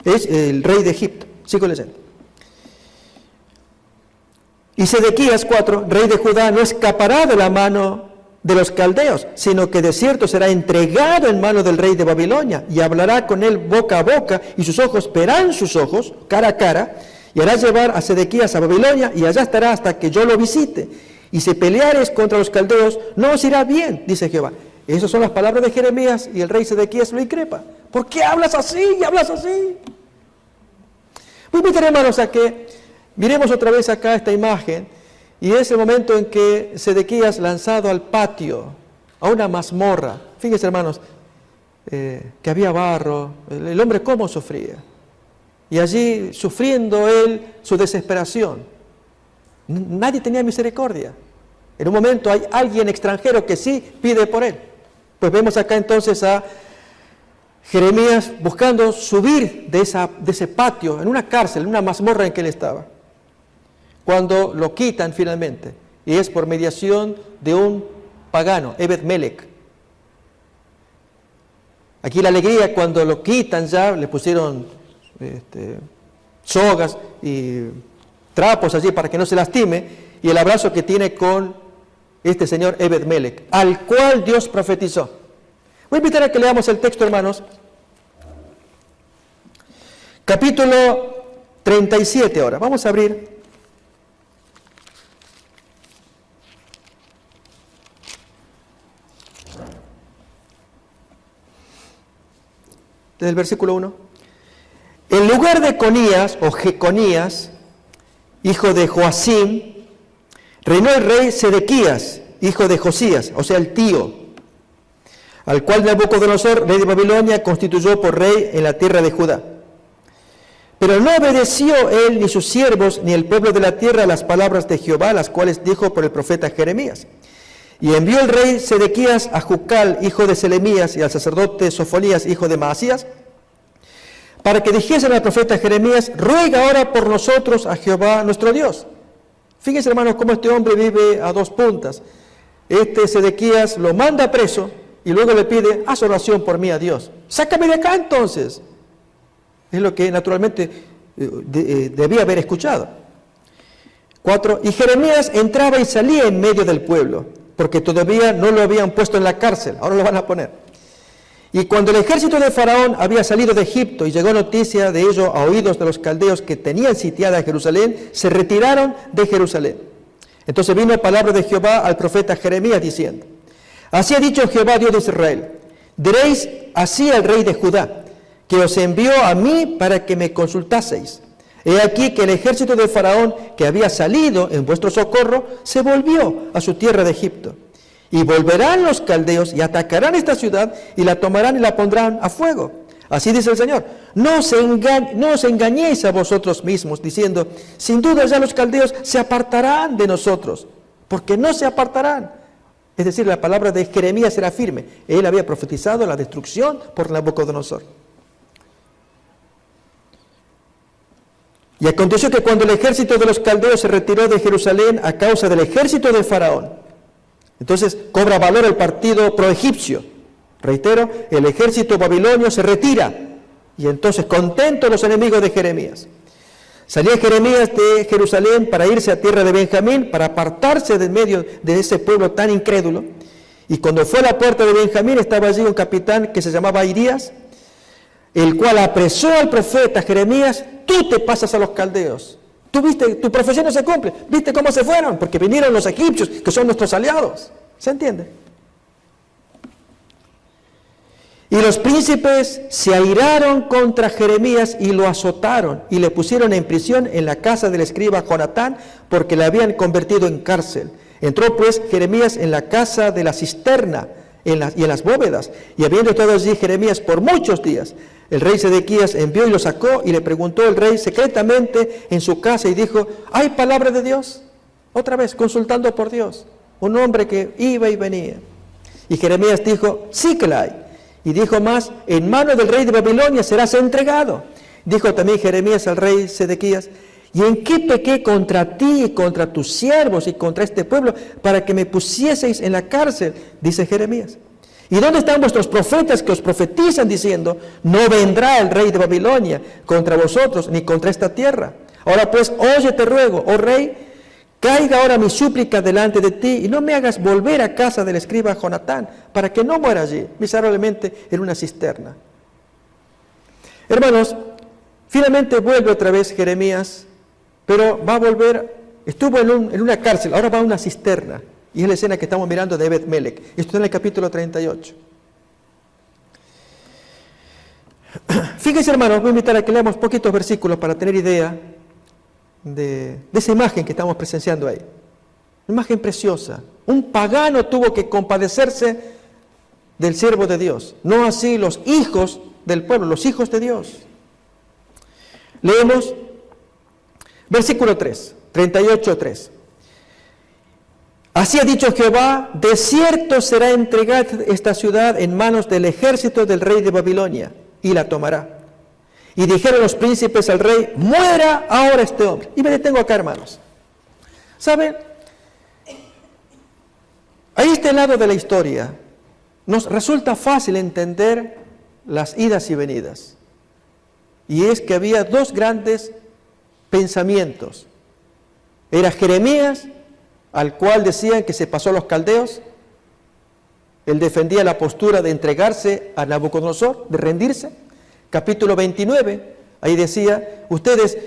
A: Es el rey de Egipto. Sigo leyendo. Y Sedequías 4, rey de Judá, no escapará de la mano de los caldeos, sino que de cierto será entregado en mano del rey de Babilonia, y hablará con él boca a boca, y sus ojos verán sus ojos, cara a cara, y hará llevar a Sedequías a Babilonia, y allá estará hasta que yo lo visite. Y si peleares contra los caldeos, no os irá bien, dice Jehová. Esas son las palabras de Jeremías, y el rey Sedequías lo increpa. ¿Por qué hablas así y hablas así? Voy a invitar, hermanos, a que miremos otra vez acá esta imagen, y es el momento en que Sedequías, lanzado al patio, a una mazmorra, fíjense, hermanos, que había barro, el hombre cómo sufría, y allí sufriendo él su desesperación, nadie tenía misericordia. En un momento hay alguien extranjero que sí pide por él. Pues vemos acá entonces a Jeremías buscando subir de ese patio, en una cárcel, en una mazmorra en que él estaba, cuando lo quitan finalmente, y es por mediación de un pagano, Ebed-Melech. Aquí la alegría cuando lo quitan ya, le pusieron sogas y trapos allí para que no se lastime, y el abrazo que tiene con este señor Ebed-Melech, al cual Dios profetizó. Voy a invitar a que leamos el texto, hermanos. Capítulo 37 ahora. Vamos a abrir. Desde el versículo 1. En lugar de Conías o Jeconías, hijo de Joacim, reinó el rey Sedequías, hijo de Josías, o sea, el tío, al cual Nabucodonosor, rey de Babilonia, constituyó por rey en la tierra de Judá. Pero no obedeció él, ni sus siervos, ni el pueblo de la tierra a las palabras de Jehová, las cuales dijo por el profeta Jeremías. Y envió el rey Sedequías a Jucal, hijo de Selemías, y al sacerdote Sofonías, hijo de Maasías, para que dijesen al profeta Jeremías, ruega ahora por nosotros a Jehová nuestro Dios. Fíjense, hermanos, cómo este hombre vive a dos puntas. Este Sedequías lo manda preso y luego le pide, haz oración por mí a Dios. Sácame de acá entonces. Es lo que naturalmente debía haber escuchado. 4. Y Jeremías entraba y salía en medio del pueblo, porque todavía no lo habían puesto en la cárcel, ahora lo van a poner. Y cuando el ejército de Faraón había salido de Egipto y llegó noticia de ello a oídos de los caldeos que tenían sitiada Jerusalén, se retiraron de Jerusalén. Entonces vino palabra de Jehová al profeta Jeremías diciendo: así ha dicho Jehová, Dios de Israel, diréis así al rey de Judá, que os envió a mí para que me consultaseis. He aquí que el ejército de Faraón, que había salido en vuestro socorro, se volvió a su tierra de Egipto. Y volverán los caldeos y atacarán esta ciudad y la tomarán y la pondrán a fuego. Así dice el Señor. No os engañéis a vosotros mismos, diciendo: sin duda ya los caldeos se apartarán de nosotros, porque no se apartarán. Es decir, la palabra de Jeremías era firme. Él había profetizado la destrucción por Nabucodonosor. Y aconteció que cuando el ejército de los caldeos se retiró de Jerusalén a causa del ejército de Faraón, entonces cobra valor el partido proegipcio. Reitero, el ejército babilonio se retira, y entonces contentos los enemigos de Jeremías. Salía Jeremías de Jerusalén para irse a tierra de Benjamín, para apartarse de medio de ese pueblo tan incrédulo. Y cuando fue a la puerta de Benjamín, estaba allí un capitán que se llamaba Irías, el cual apresó al profeta Jeremías: tú te pasas a los caldeos. Tú viste, tu profecía no se cumple. ¿Viste cómo se fueron? Porque vinieron los egipcios, que son nuestros aliados. ¿Se entiende? Y los príncipes se airaron contra Jeremías y lo azotaron y le pusieron en prisión en la casa del escriba Jonatán, porque le habían convertido en cárcel. Entró pues Jeremías en la casa de la cisterna y en las bóvedas, y habiendo estado allí Jeremías por muchos días, el rey Sedequías envió y lo sacó, y le preguntó el rey secretamente en su casa y dijo: ¿hay palabra de Dios? Otra vez, consultando por Dios, un hombre que iba y venía. Y Jeremías dijo: sí que la hay. Y dijo más: en manos del rey de Babilonia serás entregado. Dijo también Jeremías al rey Sedequías: ¿y en qué pequé contra ti y contra tus siervos y contra este pueblo para que me pusieseis en la cárcel? Dice Jeremías. ¿Y dónde están vuestros profetas que os profetizan diciendo: no vendrá el rey de Babilonia contra vosotros ni contra esta tierra? Ahora pues, oye, te ruego, oh rey, caiga ahora mi súplica delante de ti y no me hagas volver a casa del escriba Jonatán, para que no muera allí, miserablemente, en una cisterna. Hermanos, finalmente vuelve otra vez Jeremías, pero va a volver, estuvo en una cárcel, ahora va a una cisterna. Y es la escena que estamos mirando de Bet-Melech. Esto está en el capítulo 38. Fíjense, hermanos, voy a invitar a que leamos poquitos versículos para tener idea de esa imagen que estamos presenciando ahí. Una imagen preciosa. Un pagano tuvo que compadecerse del siervo de Dios. No así los hijos del pueblo, los hijos de Dios. Leemos versículo 3, 38:3. Así ha dicho Jehová: de cierto será entregada esta ciudad en manos del ejército del rey de Babilonia, y la tomará. Y dijeron los príncipes al rey: muera ahora este hombre. Y me detengo acá, hermanos. ¿Saben? A este lado de la historia nos resulta fácil entender las idas y venidas. Y es que había dos grandes pensamientos. Era Jeremías, al cual decían que se pasó a los caldeos. Él defendía la postura de entregarse a Nabucodonosor, de rendirse. Capítulo 29, ahí decía: ustedes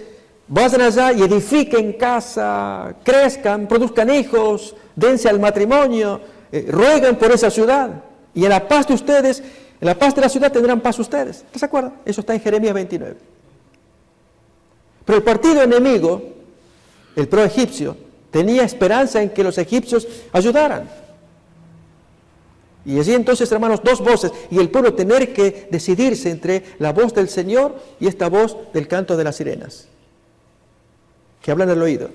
A: vayan allá y edifiquen casa, crezcan, produzcan hijos, dense al matrimonio, rueguen por esa ciudad, y en la paz de ustedes, en la paz de la ciudad tendrán paz ustedes. ¿Se acuerdan? Eso está en Jeremías 29. Pero el partido enemigo, el pro-egipcio, tenía esperanza en que los egipcios ayudaran. Y allí entonces, hermanos, dos voces, y el pueblo tener que decidirse entre la voz del Señor y esta voz del canto de las sirenas, que hablan al oído.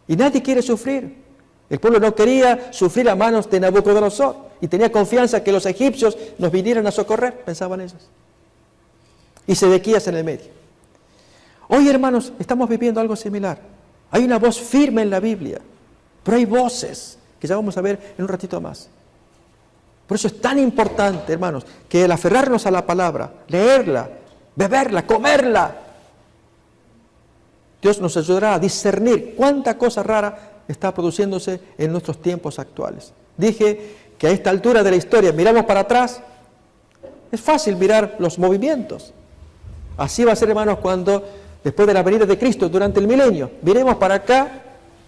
A: Y nadie quiere sufrir. El pueblo no quería sufrir a manos de Nabucodonosor, y tenía confianza que los egipcios nos vinieran a socorrer, pensaban ellos. Y Sedequías en el medio. Hoy, hermanos, estamos viviendo algo similar. Hay una voz firme en la Biblia, pero hay voces que ya vamos a ver en un ratito más. Por eso es tan importante, hermanos, que el aferrarnos a la palabra, leerla, beberla, comerla, Dios nos ayudará a discernir cuánta cosa rara está produciéndose en nuestros tiempos actuales. Dije que a esta altura de la historia, miramos para atrás, es fácil mirar los movimientos. Así va a ser, hermanos, cuando después de la venida de Cristo durante el milenio, miremos para acá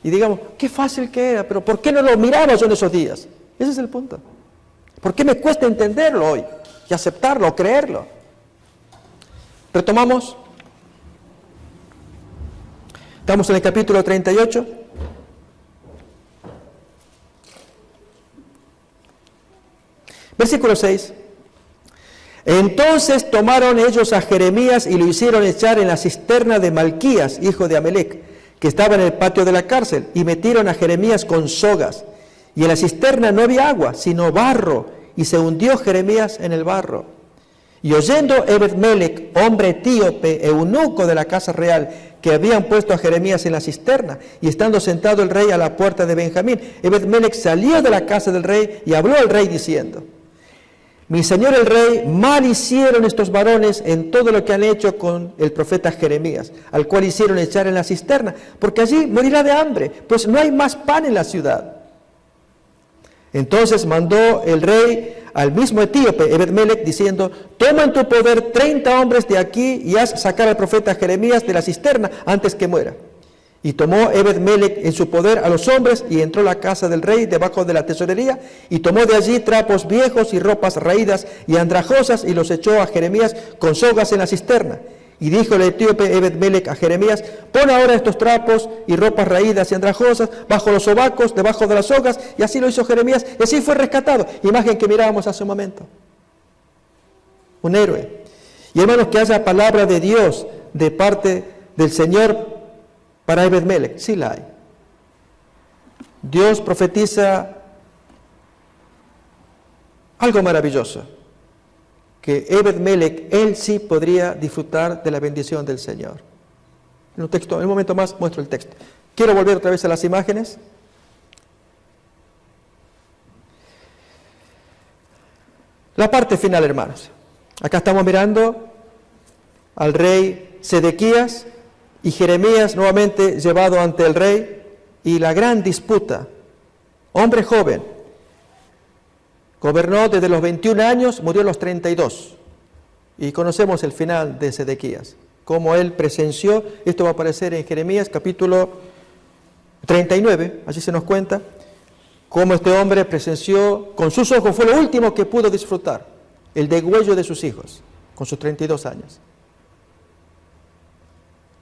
A: Y digamos, qué fácil que era, pero ¿por qué no lo miramos en esos días? Ese es el punto. ¿Por qué me cuesta entenderlo hoy y aceptarlo o creerlo? Retomamos. Estamos en el capítulo 38. Versículo 6. Entonces tomaron ellos a Jeremías y lo hicieron echar en la cisterna de Malquías, hijo de Amelec, que estaba en el patio de la cárcel, y metieron a Jeremías con sogas. Y en la cisterna no había agua, sino barro, y se hundió Jeremías en el barro. Y oyendo Ebed-Melech, hombre etíope, eunuco de la casa real, que habían puesto a Jeremías en la cisterna, y estando sentado el rey a la puerta de Benjamín, Ebed-Melech salió de la casa del rey y habló al rey diciendo: mi señor el rey, mal hicieron estos varones en todo lo que han hecho con el profeta Jeremías, al cual hicieron echar en la cisterna, porque allí morirá de hambre, pues no hay más pan en la ciudad. Entonces mandó el rey al mismo etíope, Ebed-Melech, diciendo: toma en tu poder 30 hombres de aquí y haz sacar al profeta Jeremías de la cisterna antes que muera. Y tomó Ebed-Melech en su poder a los hombres y entró a la casa del rey debajo de la tesorería y tomó de allí trapos viejos y ropas raídas y andrajosas y los echó a Jeremías con sogas en la cisterna. Y dijo el etíope Ebed-Melech a Jeremías: pon ahora estos trapos y ropas raídas y andrajosas bajo los sobacos, debajo de las sogas. Y así lo hizo Jeremías y así fue rescatado. Imagen que mirábamos hace un momento. Un héroe. Y hermanos, que haya palabra de Dios de parte del Señor para Ebed-Melech, sí la hay. Dios profetiza algo maravilloso, que Ebed-Melech, él sí podría disfrutar de la bendición del Señor. En un momento más muestro el texto. Quiero volver otra vez a las imágenes. La parte final, hermanos. Acá estamos mirando al rey Sedequías y Jeremías nuevamente llevado ante el rey y la gran disputa. Hombre joven, gobernó desde los 21 años, murió a los 32. Y conocemos el final de Sedequías, cómo él presenció. Esto va a aparecer en Jeremías capítulo 39, allí se nos cuenta, cómo este hombre presenció con sus ojos, fue lo último que pudo disfrutar, el degüello de sus hijos, con sus 32 años.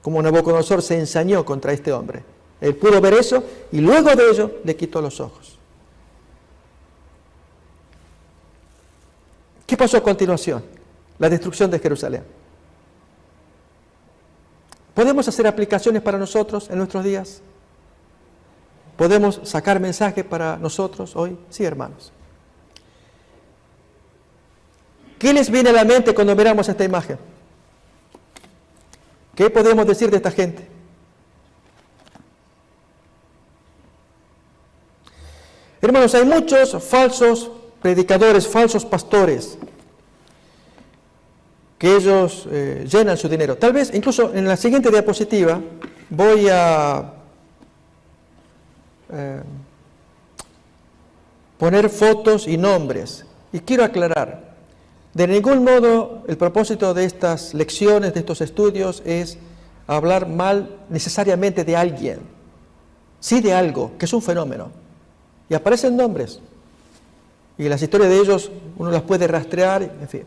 A: Como Nabucodonosor se ensañó contra este hombre. Él pudo ver eso y luego de ello le quitó los ojos. ¿Qué pasó a continuación? La destrucción de Jerusalén. ¿Podemos hacer aplicaciones para nosotros en nuestros días? ¿Podemos sacar mensaje para nosotros hoy? Sí, hermanos. ¿Qué les viene a la mente cuando miramos esta imagen? ¿Qué podemos decir de esta gente? Hermanos, hay muchos falsos predicadores, falsos pastores, que ellos llenan su dinero. Tal vez, incluso en la siguiente diapositiva, voy a poner fotos y nombres. Y quiero aclarar, de ningún modo el propósito de estas lecciones, de estos estudios, es hablar mal necesariamente de alguien, sí de algo, que es un fenómeno. Y aparecen nombres. Y las historias de ellos uno las puede rastrear, en fin.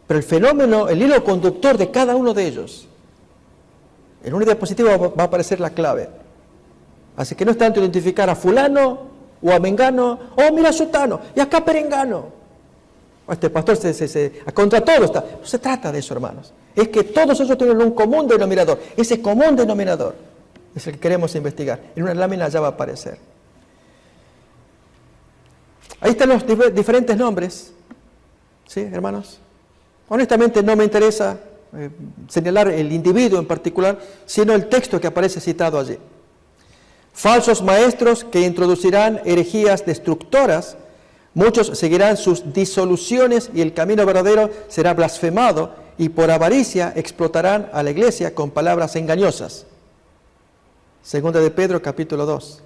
A: Pero el fenómeno, el hilo conductor de cada uno de ellos, en una diapositiva va a aparecer la clave. Así que no es tanto identificar a fulano o a mengano, oh mira a sutano, y acá perengano. Este pastor contra todo está. No se trata de eso, hermanos. Es que todos ellos tienen un común denominador. Ese común denominador es el que queremos investigar. En una lámina ya va a aparecer. Ahí están los diferentes nombres. ¿Sí, hermanos? Honestamente no me interesa señalar el individuo en particular, sino el texto que aparece citado allí. Falsos maestros que introducirán herejías destructoras. Muchos seguirán sus disoluciones y el camino verdadero será blasfemado y por avaricia explotarán a la iglesia con palabras engañosas. Segunda de Pedro, capítulo 2.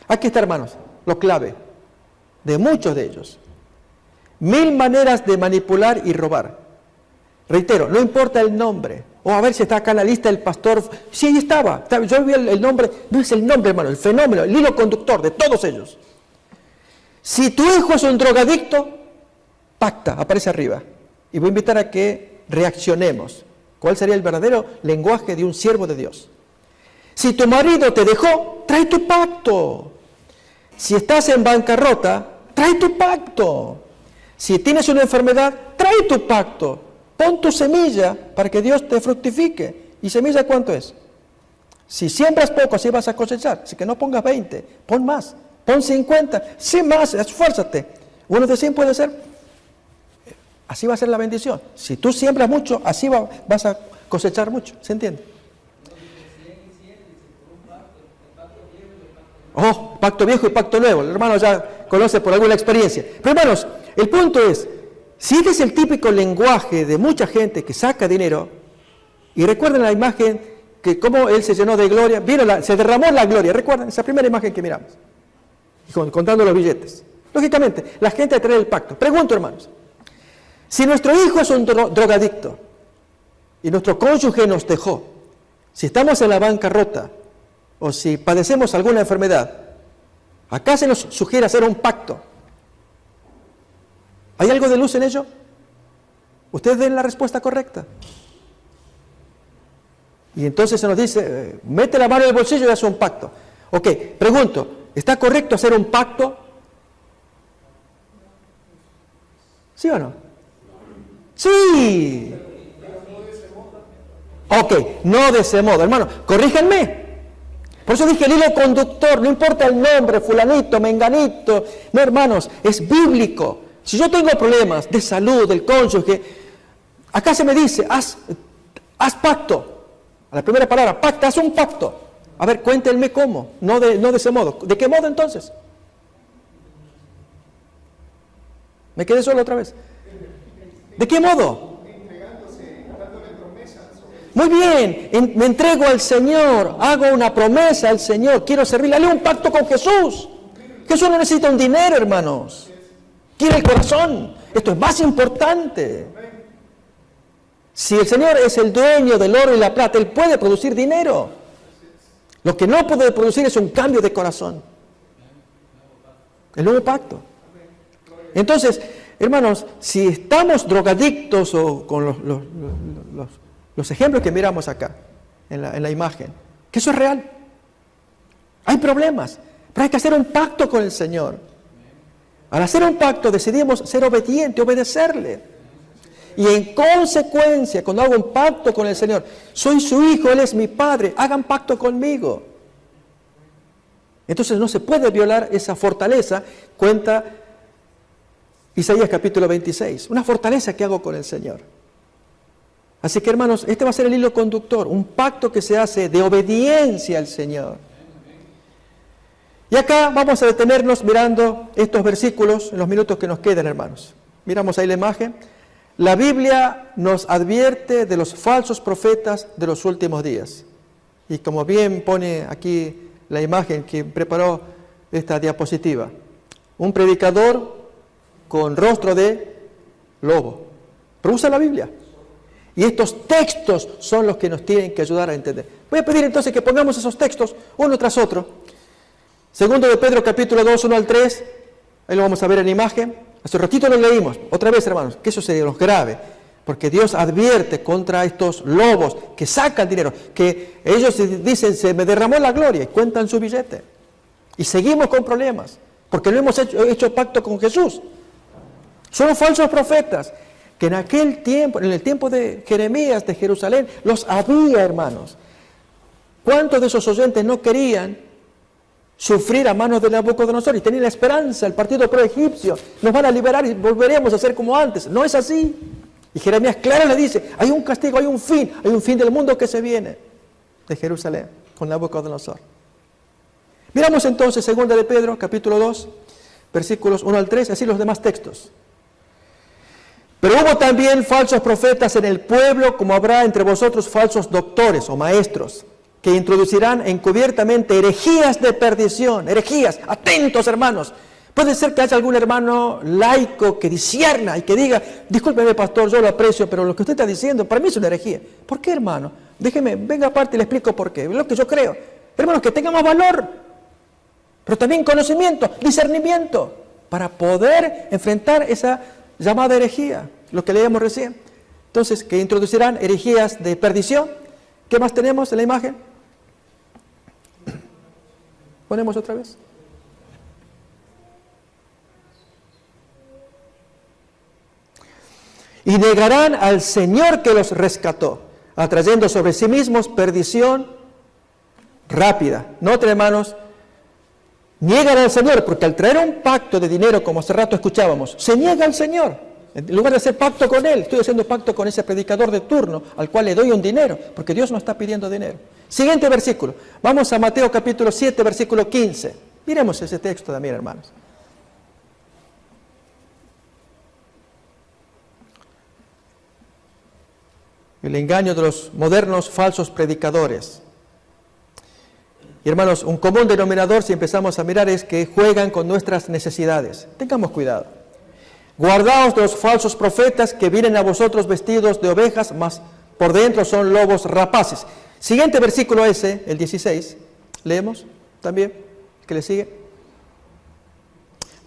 A: Aquí está, hermanos, lo clave de muchos de ellos. 1000 maneras de manipular y robar. Reitero, no importa el nombre, O a ver si está acá en la lista el pastor. Sí, ahí estaba. Yo vi el nombre. No es el nombre, hermano, el fenómeno, el hilo conductor de todos ellos. Si tu hijo es un drogadicto, pacta, aparece arriba. Y voy a invitar a que reaccionemos. ¿Cuál sería el verdadero lenguaje de un siervo de Dios? Si tu marido te dejó, trae tu pacto. Si estás en bancarrota, trae tu pacto. Si tienes una enfermedad, trae tu pacto. Pon tu semilla para que Dios te fructifique. ¿Y semilla cuánto es? Si siembras poco, así vas a cosechar. Así que no pongas 20, pon más. Pon 50, sí más, esfuérzate. Uno de 100 puede ser. Así va a ser la bendición. Si tú siembras mucho, así vas a cosechar mucho. ¿Se entiende? Oh, pacto viejo y pacto nuevo. El hermano ya conoce por alguna experiencia. Pero hermanos, el punto es, si este es el típico lenguaje de mucha gente que saca dinero, y recuerden la imagen que cómo él se llenó de gloria, se derramó la gloria. ¿Recuerdan esa primera imagen que miramos? Contando los billetes. Lógicamente, la gente trae el pacto. Pregunto, hermanos, si nuestro hijo es un drogadicto y nuestro cónyuge nos dejó, si estamos en la bancarrota o si padecemos alguna enfermedad, acá se nos sugiere hacer un pacto. ¿Hay algo de luz en ello? Ustedes den la respuesta correcta. Y entonces se nos dice, mete la mano en el bolsillo y hace un pacto. Ok, pregunto, ¿está correcto hacer un pacto? ¿Sí o no? ¡Sí! Ok, no de ese modo. Hermano, corríjanme. Por eso dije el hilo conductor, no importa el nombre, fulanito, menganito. No, hermanos, es bíblico. Si yo tengo problemas de salud, del cónyuge, acá se me dice, haz pacto. A la primera palabra, pacta, haz un pacto. A ver, cuéntenme cómo, no de ese modo. ¿De qué modo entonces? Me quedé solo otra vez. ¿De qué modo? Muy bien, me entrego al Señor, hago una promesa al Señor, quiero servirle, haré un pacto con Jesús. Jesús no necesita un dinero, hermanos. Quiere el corazón. Esto es más importante. Si el Señor es el dueño del oro y la plata, Él puede producir dinero. Lo que no puede producir es un cambio de corazón. El nuevo pacto. Entonces, hermanos, si estamos drogadictos o con los ejemplos que miramos acá, en la imagen, que eso es real. Hay problemas, pero hay que hacer un pacto con el Señor. Al hacer un pacto decidimos ser obedientes, obedecerle. Y en consecuencia, cuando hago un pacto con el Señor, soy su hijo, Él es mi Padre, hagan pacto conmigo. Entonces no se puede violar esa fortaleza, cuenta Isaías capítulo 26, una fortaleza que hago con el Señor. Así que hermanos, este va a ser el hilo conductor, un pacto que se hace de obediencia al Señor. Y acá vamos a detenernos mirando estos versículos en los minutos que nos quedan, hermanos. Miramos ahí la imagen. La Biblia nos advierte de los falsos profetas de los últimos días. Y como bien pone aquí la imagen que preparó esta diapositiva, un predicador con rostro de lobo. Pero usa la Biblia. Y estos textos son los que nos tienen que ayudar a entender. Voy a pedir entonces que pongamos esos textos uno tras otro. Segundo de Pedro capítulo 2, 1 al 3. Ahí lo vamos a ver en imagen. Hace un ratito lo leímos. Otra vez, hermanos, que eso se nos grave. Porque Dios advierte contra estos lobos que sacan dinero. Que ellos dicen, se me derramó la gloria y cuentan su billete. Y seguimos con problemas. Porque no hemos hecho pacto con Jesús. Son falsos profetas. Que en aquel tiempo, en el tiempo de Jeremías, de Jerusalén, los había, hermanos. ¿Cuántos de esos oyentes no querían sufrir a manos de Nabucodonosor y tenían la esperanza, el partido pro-egipcio, nos van a liberar y volveremos a ser como antes? No es así. Y Jeremías claro le dice, hay un castigo, hay un fin del mundo que se viene de Jerusalén con Nabucodonosor. Miramos entonces 2 de Pedro, capítulo 2, versículos 1 al 3, así los demás textos. Pero hubo también falsos profetas en el pueblo, como habrá entre vosotros falsos doctores o maestros, que introducirán encubiertamente herejías de perdición. Herejías, atentos hermanos, Puede ser que haya algún hermano laico que discierna y que diga, discúlpeme pastor, yo lo aprecio, pero lo que usted está diciendo para mí es una herejía. ¿Por qué, hermano? Déjeme, venga aparte y le explico por qué. Es lo que yo creo. Hermanos, que tengamos valor, pero también conocimiento, discernimiento, para poder enfrentar esa llamada herejía, lo que leíamos recién. Entonces, que introducirán herejías de perdición. ¿Qué más tenemos en la imagen? Ponemos otra vez. Y negarán al Señor que los rescató, atrayendo sobre sí mismos perdición rápida. Noten, hermanos, niegan al Señor, porque al traer un pacto de dinero, como hace rato escuchábamos, se niega al Señor. En lugar de hacer pacto con Él, estoy haciendo pacto con ese predicador de turno, al cual le doy un dinero, porque Dios no está pidiendo dinero. Siguiente versículo. Vamos a Mateo capítulo 7, versículo 15. Miremos ese texto también, hermanos. El engaño de los modernos falsos predicadores. Y hermanos, un común denominador, si empezamos a mirar, es que juegan con nuestras necesidades. Tengamos cuidado. Guardaos de los falsos profetas que vienen a vosotros vestidos de ovejas, mas por dentro son lobos rapaces. Siguiente versículo ese, el 16. Leemos también, que le sigue.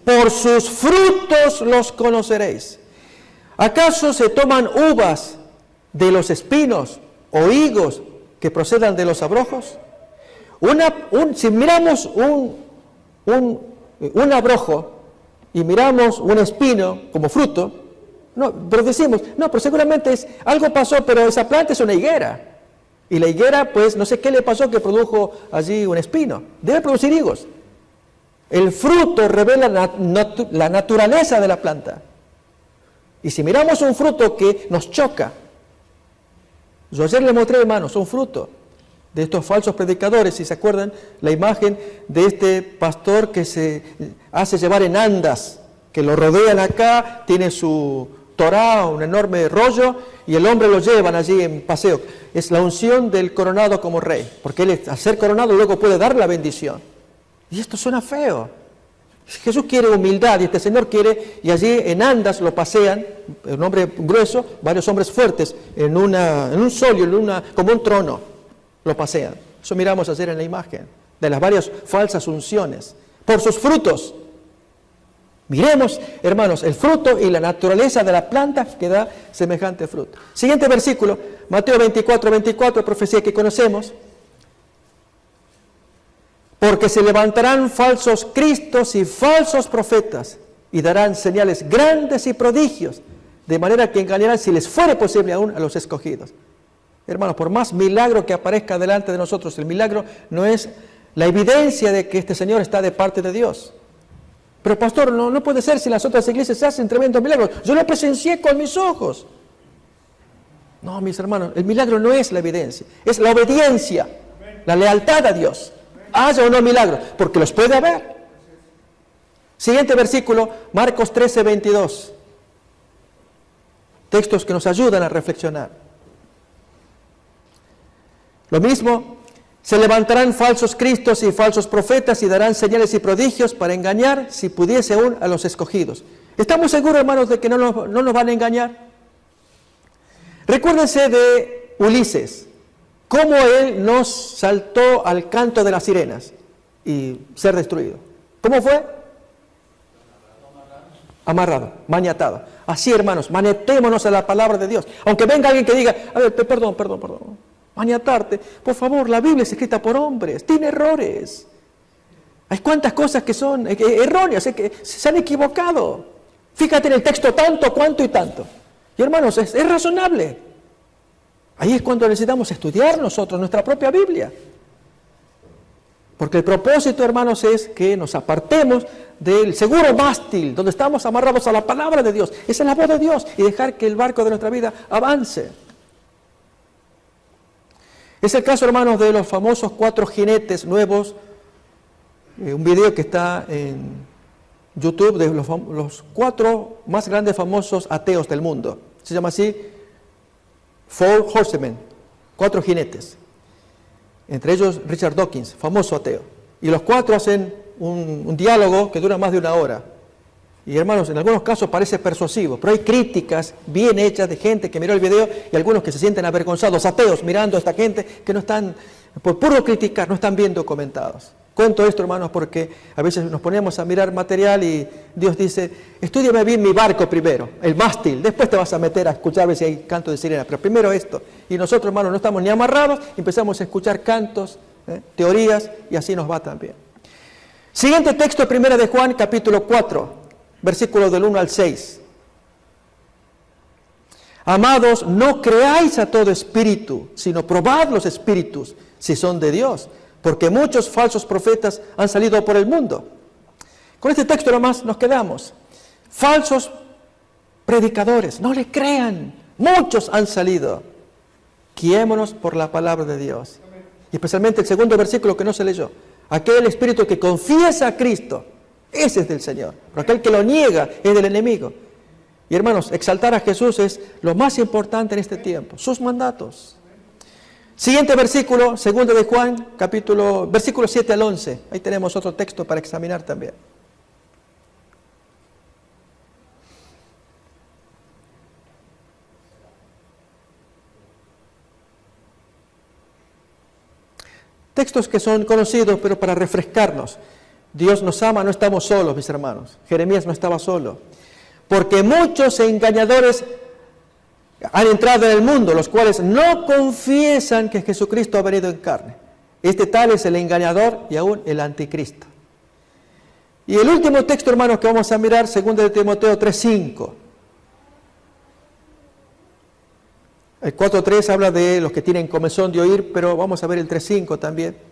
A: Por sus frutos los conoceréis. ¿Acaso se toman uvas de los espinos o higos que procedan de los abrojos? Si miramos un abrojo y miramos un espino como fruto, no, pero decimos, no, pero seguramente algo pasó, pero esa planta es una higuera. Y la higuera, pues, no sé qué le pasó que produjo allí un espino. Debe producir higos. El fruto revela la naturaleza de la planta. Y si miramos un fruto que nos choca, yo ayer les mostré, hermanos, un fruto de estos falsos predicadores, si se acuerdan, la imagen de este pastor que se hace llevar en andas, que lo rodean acá, tiene su Torá, un enorme rollo, y el hombre lo llevan allí en paseo. Es la unción del coronado como rey, porque él al ser coronado luego puede dar la bendición. Y esto suena feo. Jesús quiere humildad y este Señor quiere, y allí en andas lo pasean, un hombre grueso, varios hombres fuertes, en un solio, como un trono, lo pasean. Eso miramos ayer en la imagen, de las varias falsas unciones. Por sus frutos. Miremos, hermanos, el fruto y la naturaleza de la planta que da semejante fruto. Siguiente versículo, Mateo 24, profecía que conocemos. Porque se levantarán falsos cristos y falsos profetas y darán señales grandes y prodigios, de manera que engañarán, si les fuere posible aún, a los escogidos. Hermanos, por más milagro que aparezca delante de nosotros, el milagro no es la evidencia de que este Señor está de parte de Dios. Pero pastor, no puede ser si las otras iglesias hacen tremendos milagros. Yo lo presencié con mis ojos. No, mis hermanos, el milagro no es la evidencia, es la obediencia, la lealtad a Dios. Haya o no milagros, porque los puede haber. Siguiente versículo, Marcos 13, 22. Textos que nos ayudan a reflexionar. Lo mismo, se levantarán falsos cristos y falsos profetas y darán señales y prodigios para engañar, si pudiese aún, a los escogidos. ¿Estamos seguros, hermanos, de que no nos van a engañar? Recuérdense de Ulises, cómo él nos saltó al canto de las sirenas y ser destruido. ¿Cómo fue? Amarrado, maniatado. Así, hermanos, manetémonos a la palabra de Dios. Aunque venga alguien que diga, a ver, perdón. Maniatarte, por favor, la Biblia es escrita por hombres, tiene errores. Hay cuantas cosas que son erróneas, que se han equivocado. Fíjate en el texto tanto, cuanto y tanto. Y hermanos, es razonable. Ahí es cuando necesitamos estudiar nosotros nuestra propia Biblia. Porque el propósito, hermanos, es que nos apartemos del seguro mástil, donde estamos amarrados a la palabra de Dios. Esa es la voz de Dios, y dejar que el barco de nuestra vida avance. Es el caso, hermanos, de los famosos 4 jinetes nuevos, un video que está en YouTube de los 4 más grandes famosos ateos del mundo. Se llama así, 4 Horsemen, 4 jinetes. Entre ellos Richard Dawkins, famoso ateo. Y los 4 hacen un diálogo que dura más de 1 hora. Y hermanos, en algunos casos parece persuasivo, pero hay críticas bien hechas de gente que miró el video y algunos que se sienten avergonzados, ateos, mirando a esta gente que no están, por puro criticar, no están bien documentados. Cuento esto, hermanos, porque a veces nos ponemos a mirar material y Dios dice, estúdiame bien mi barco primero, el mástil, después te vas a meter a escuchar a ver si hay canto de sirena, pero primero esto. Y nosotros, hermanos, no estamos ni amarrados, empezamos a escuchar cantos, teorías, y así nos va también. Siguiente texto, 1 de Juan, capítulo 4. Versículos del 1 al 6. Amados, no creáis a todo espíritu, sino probad los espíritus, si son de Dios, porque muchos falsos profetas han salido por el mundo. Con este texto nomás nos quedamos. Falsos predicadores, no le crean, muchos han salido. Guiémonos por la palabra de Dios. Y especialmente el segundo versículo que no se leyó. Aquel espíritu que confiesa a Cristo, ese es del Señor. Pero aquel que lo niega es del enemigo. Y hermanos, exaltar a Jesús es lo más importante en este tiempo. Sus mandatos. Siguiente versículo, 2 de Juan, versículo 7 al 11. Ahí tenemos otro texto para examinar también. Textos que son conocidos, pero para refrescarnos. Dios nos ama, no estamos solos, mis hermanos. Jeremías no estaba solo. Porque muchos engañadores han entrado en el mundo, los cuales no confiesan que Jesucristo ha venido en carne. Este tal es el engañador y aún el anticristo. Y el último texto, hermanos, que vamos a mirar, 2 de Timoteo 3:5. El 4:3 habla de los que tienen comezón de oír, pero vamos a ver el 3:5 también.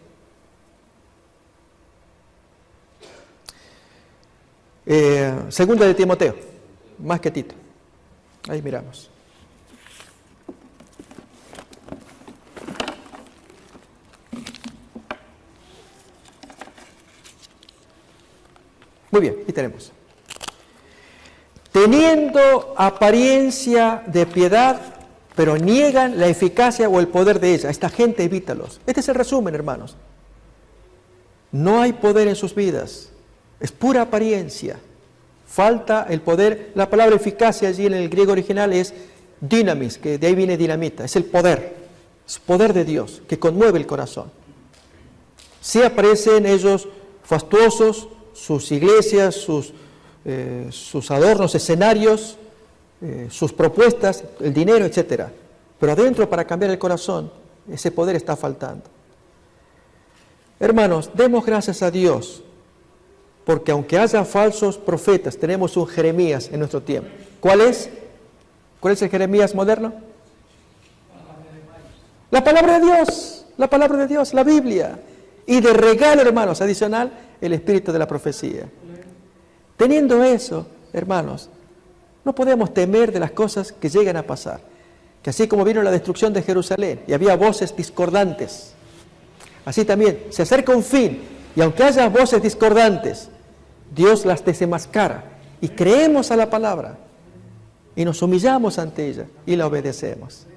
A: Segunda de Timoteo, más que Tito. Ahí miramos. Muy bien, ahí tenemos. Teniendo apariencia de piedad, pero niegan la eficacia o el poder de ella. Esta gente evítalos. Este es el resumen, hermanos. No hay poder en sus vidas. Es pura apariencia. Falta el poder. La palabra eficacia allí en el griego original es dynamis, que de ahí viene dinamita. Es el poder. Es poder de Dios que conmueve el corazón. Sí aparecen ellos fastuosos, sus iglesias, sus adornos, escenarios, sus propuestas, el dinero, etc. Pero adentro, para cambiar el corazón, ese poder está faltando. Hermanos, demos gracias a Dios, porque aunque haya falsos profetas, tenemos un Jeremías en nuestro tiempo. ¿Cuál es? ¿Cuál es el Jeremías moderno? La palabra de Dios, la Biblia. Y de regalo, hermanos, adicional, el espíritu de la profecía. Teniendo eso, hermanos, no podemos temer de las cosas que llegan a pasar. Que así como vino la destrucción de Jerusalén y había voces discordantes, así también se acerca un fin, y aunque haya voces discordantes, Dios las desenmascara y creemos a la palabra y nos humillamos ante ella y la obedecemos.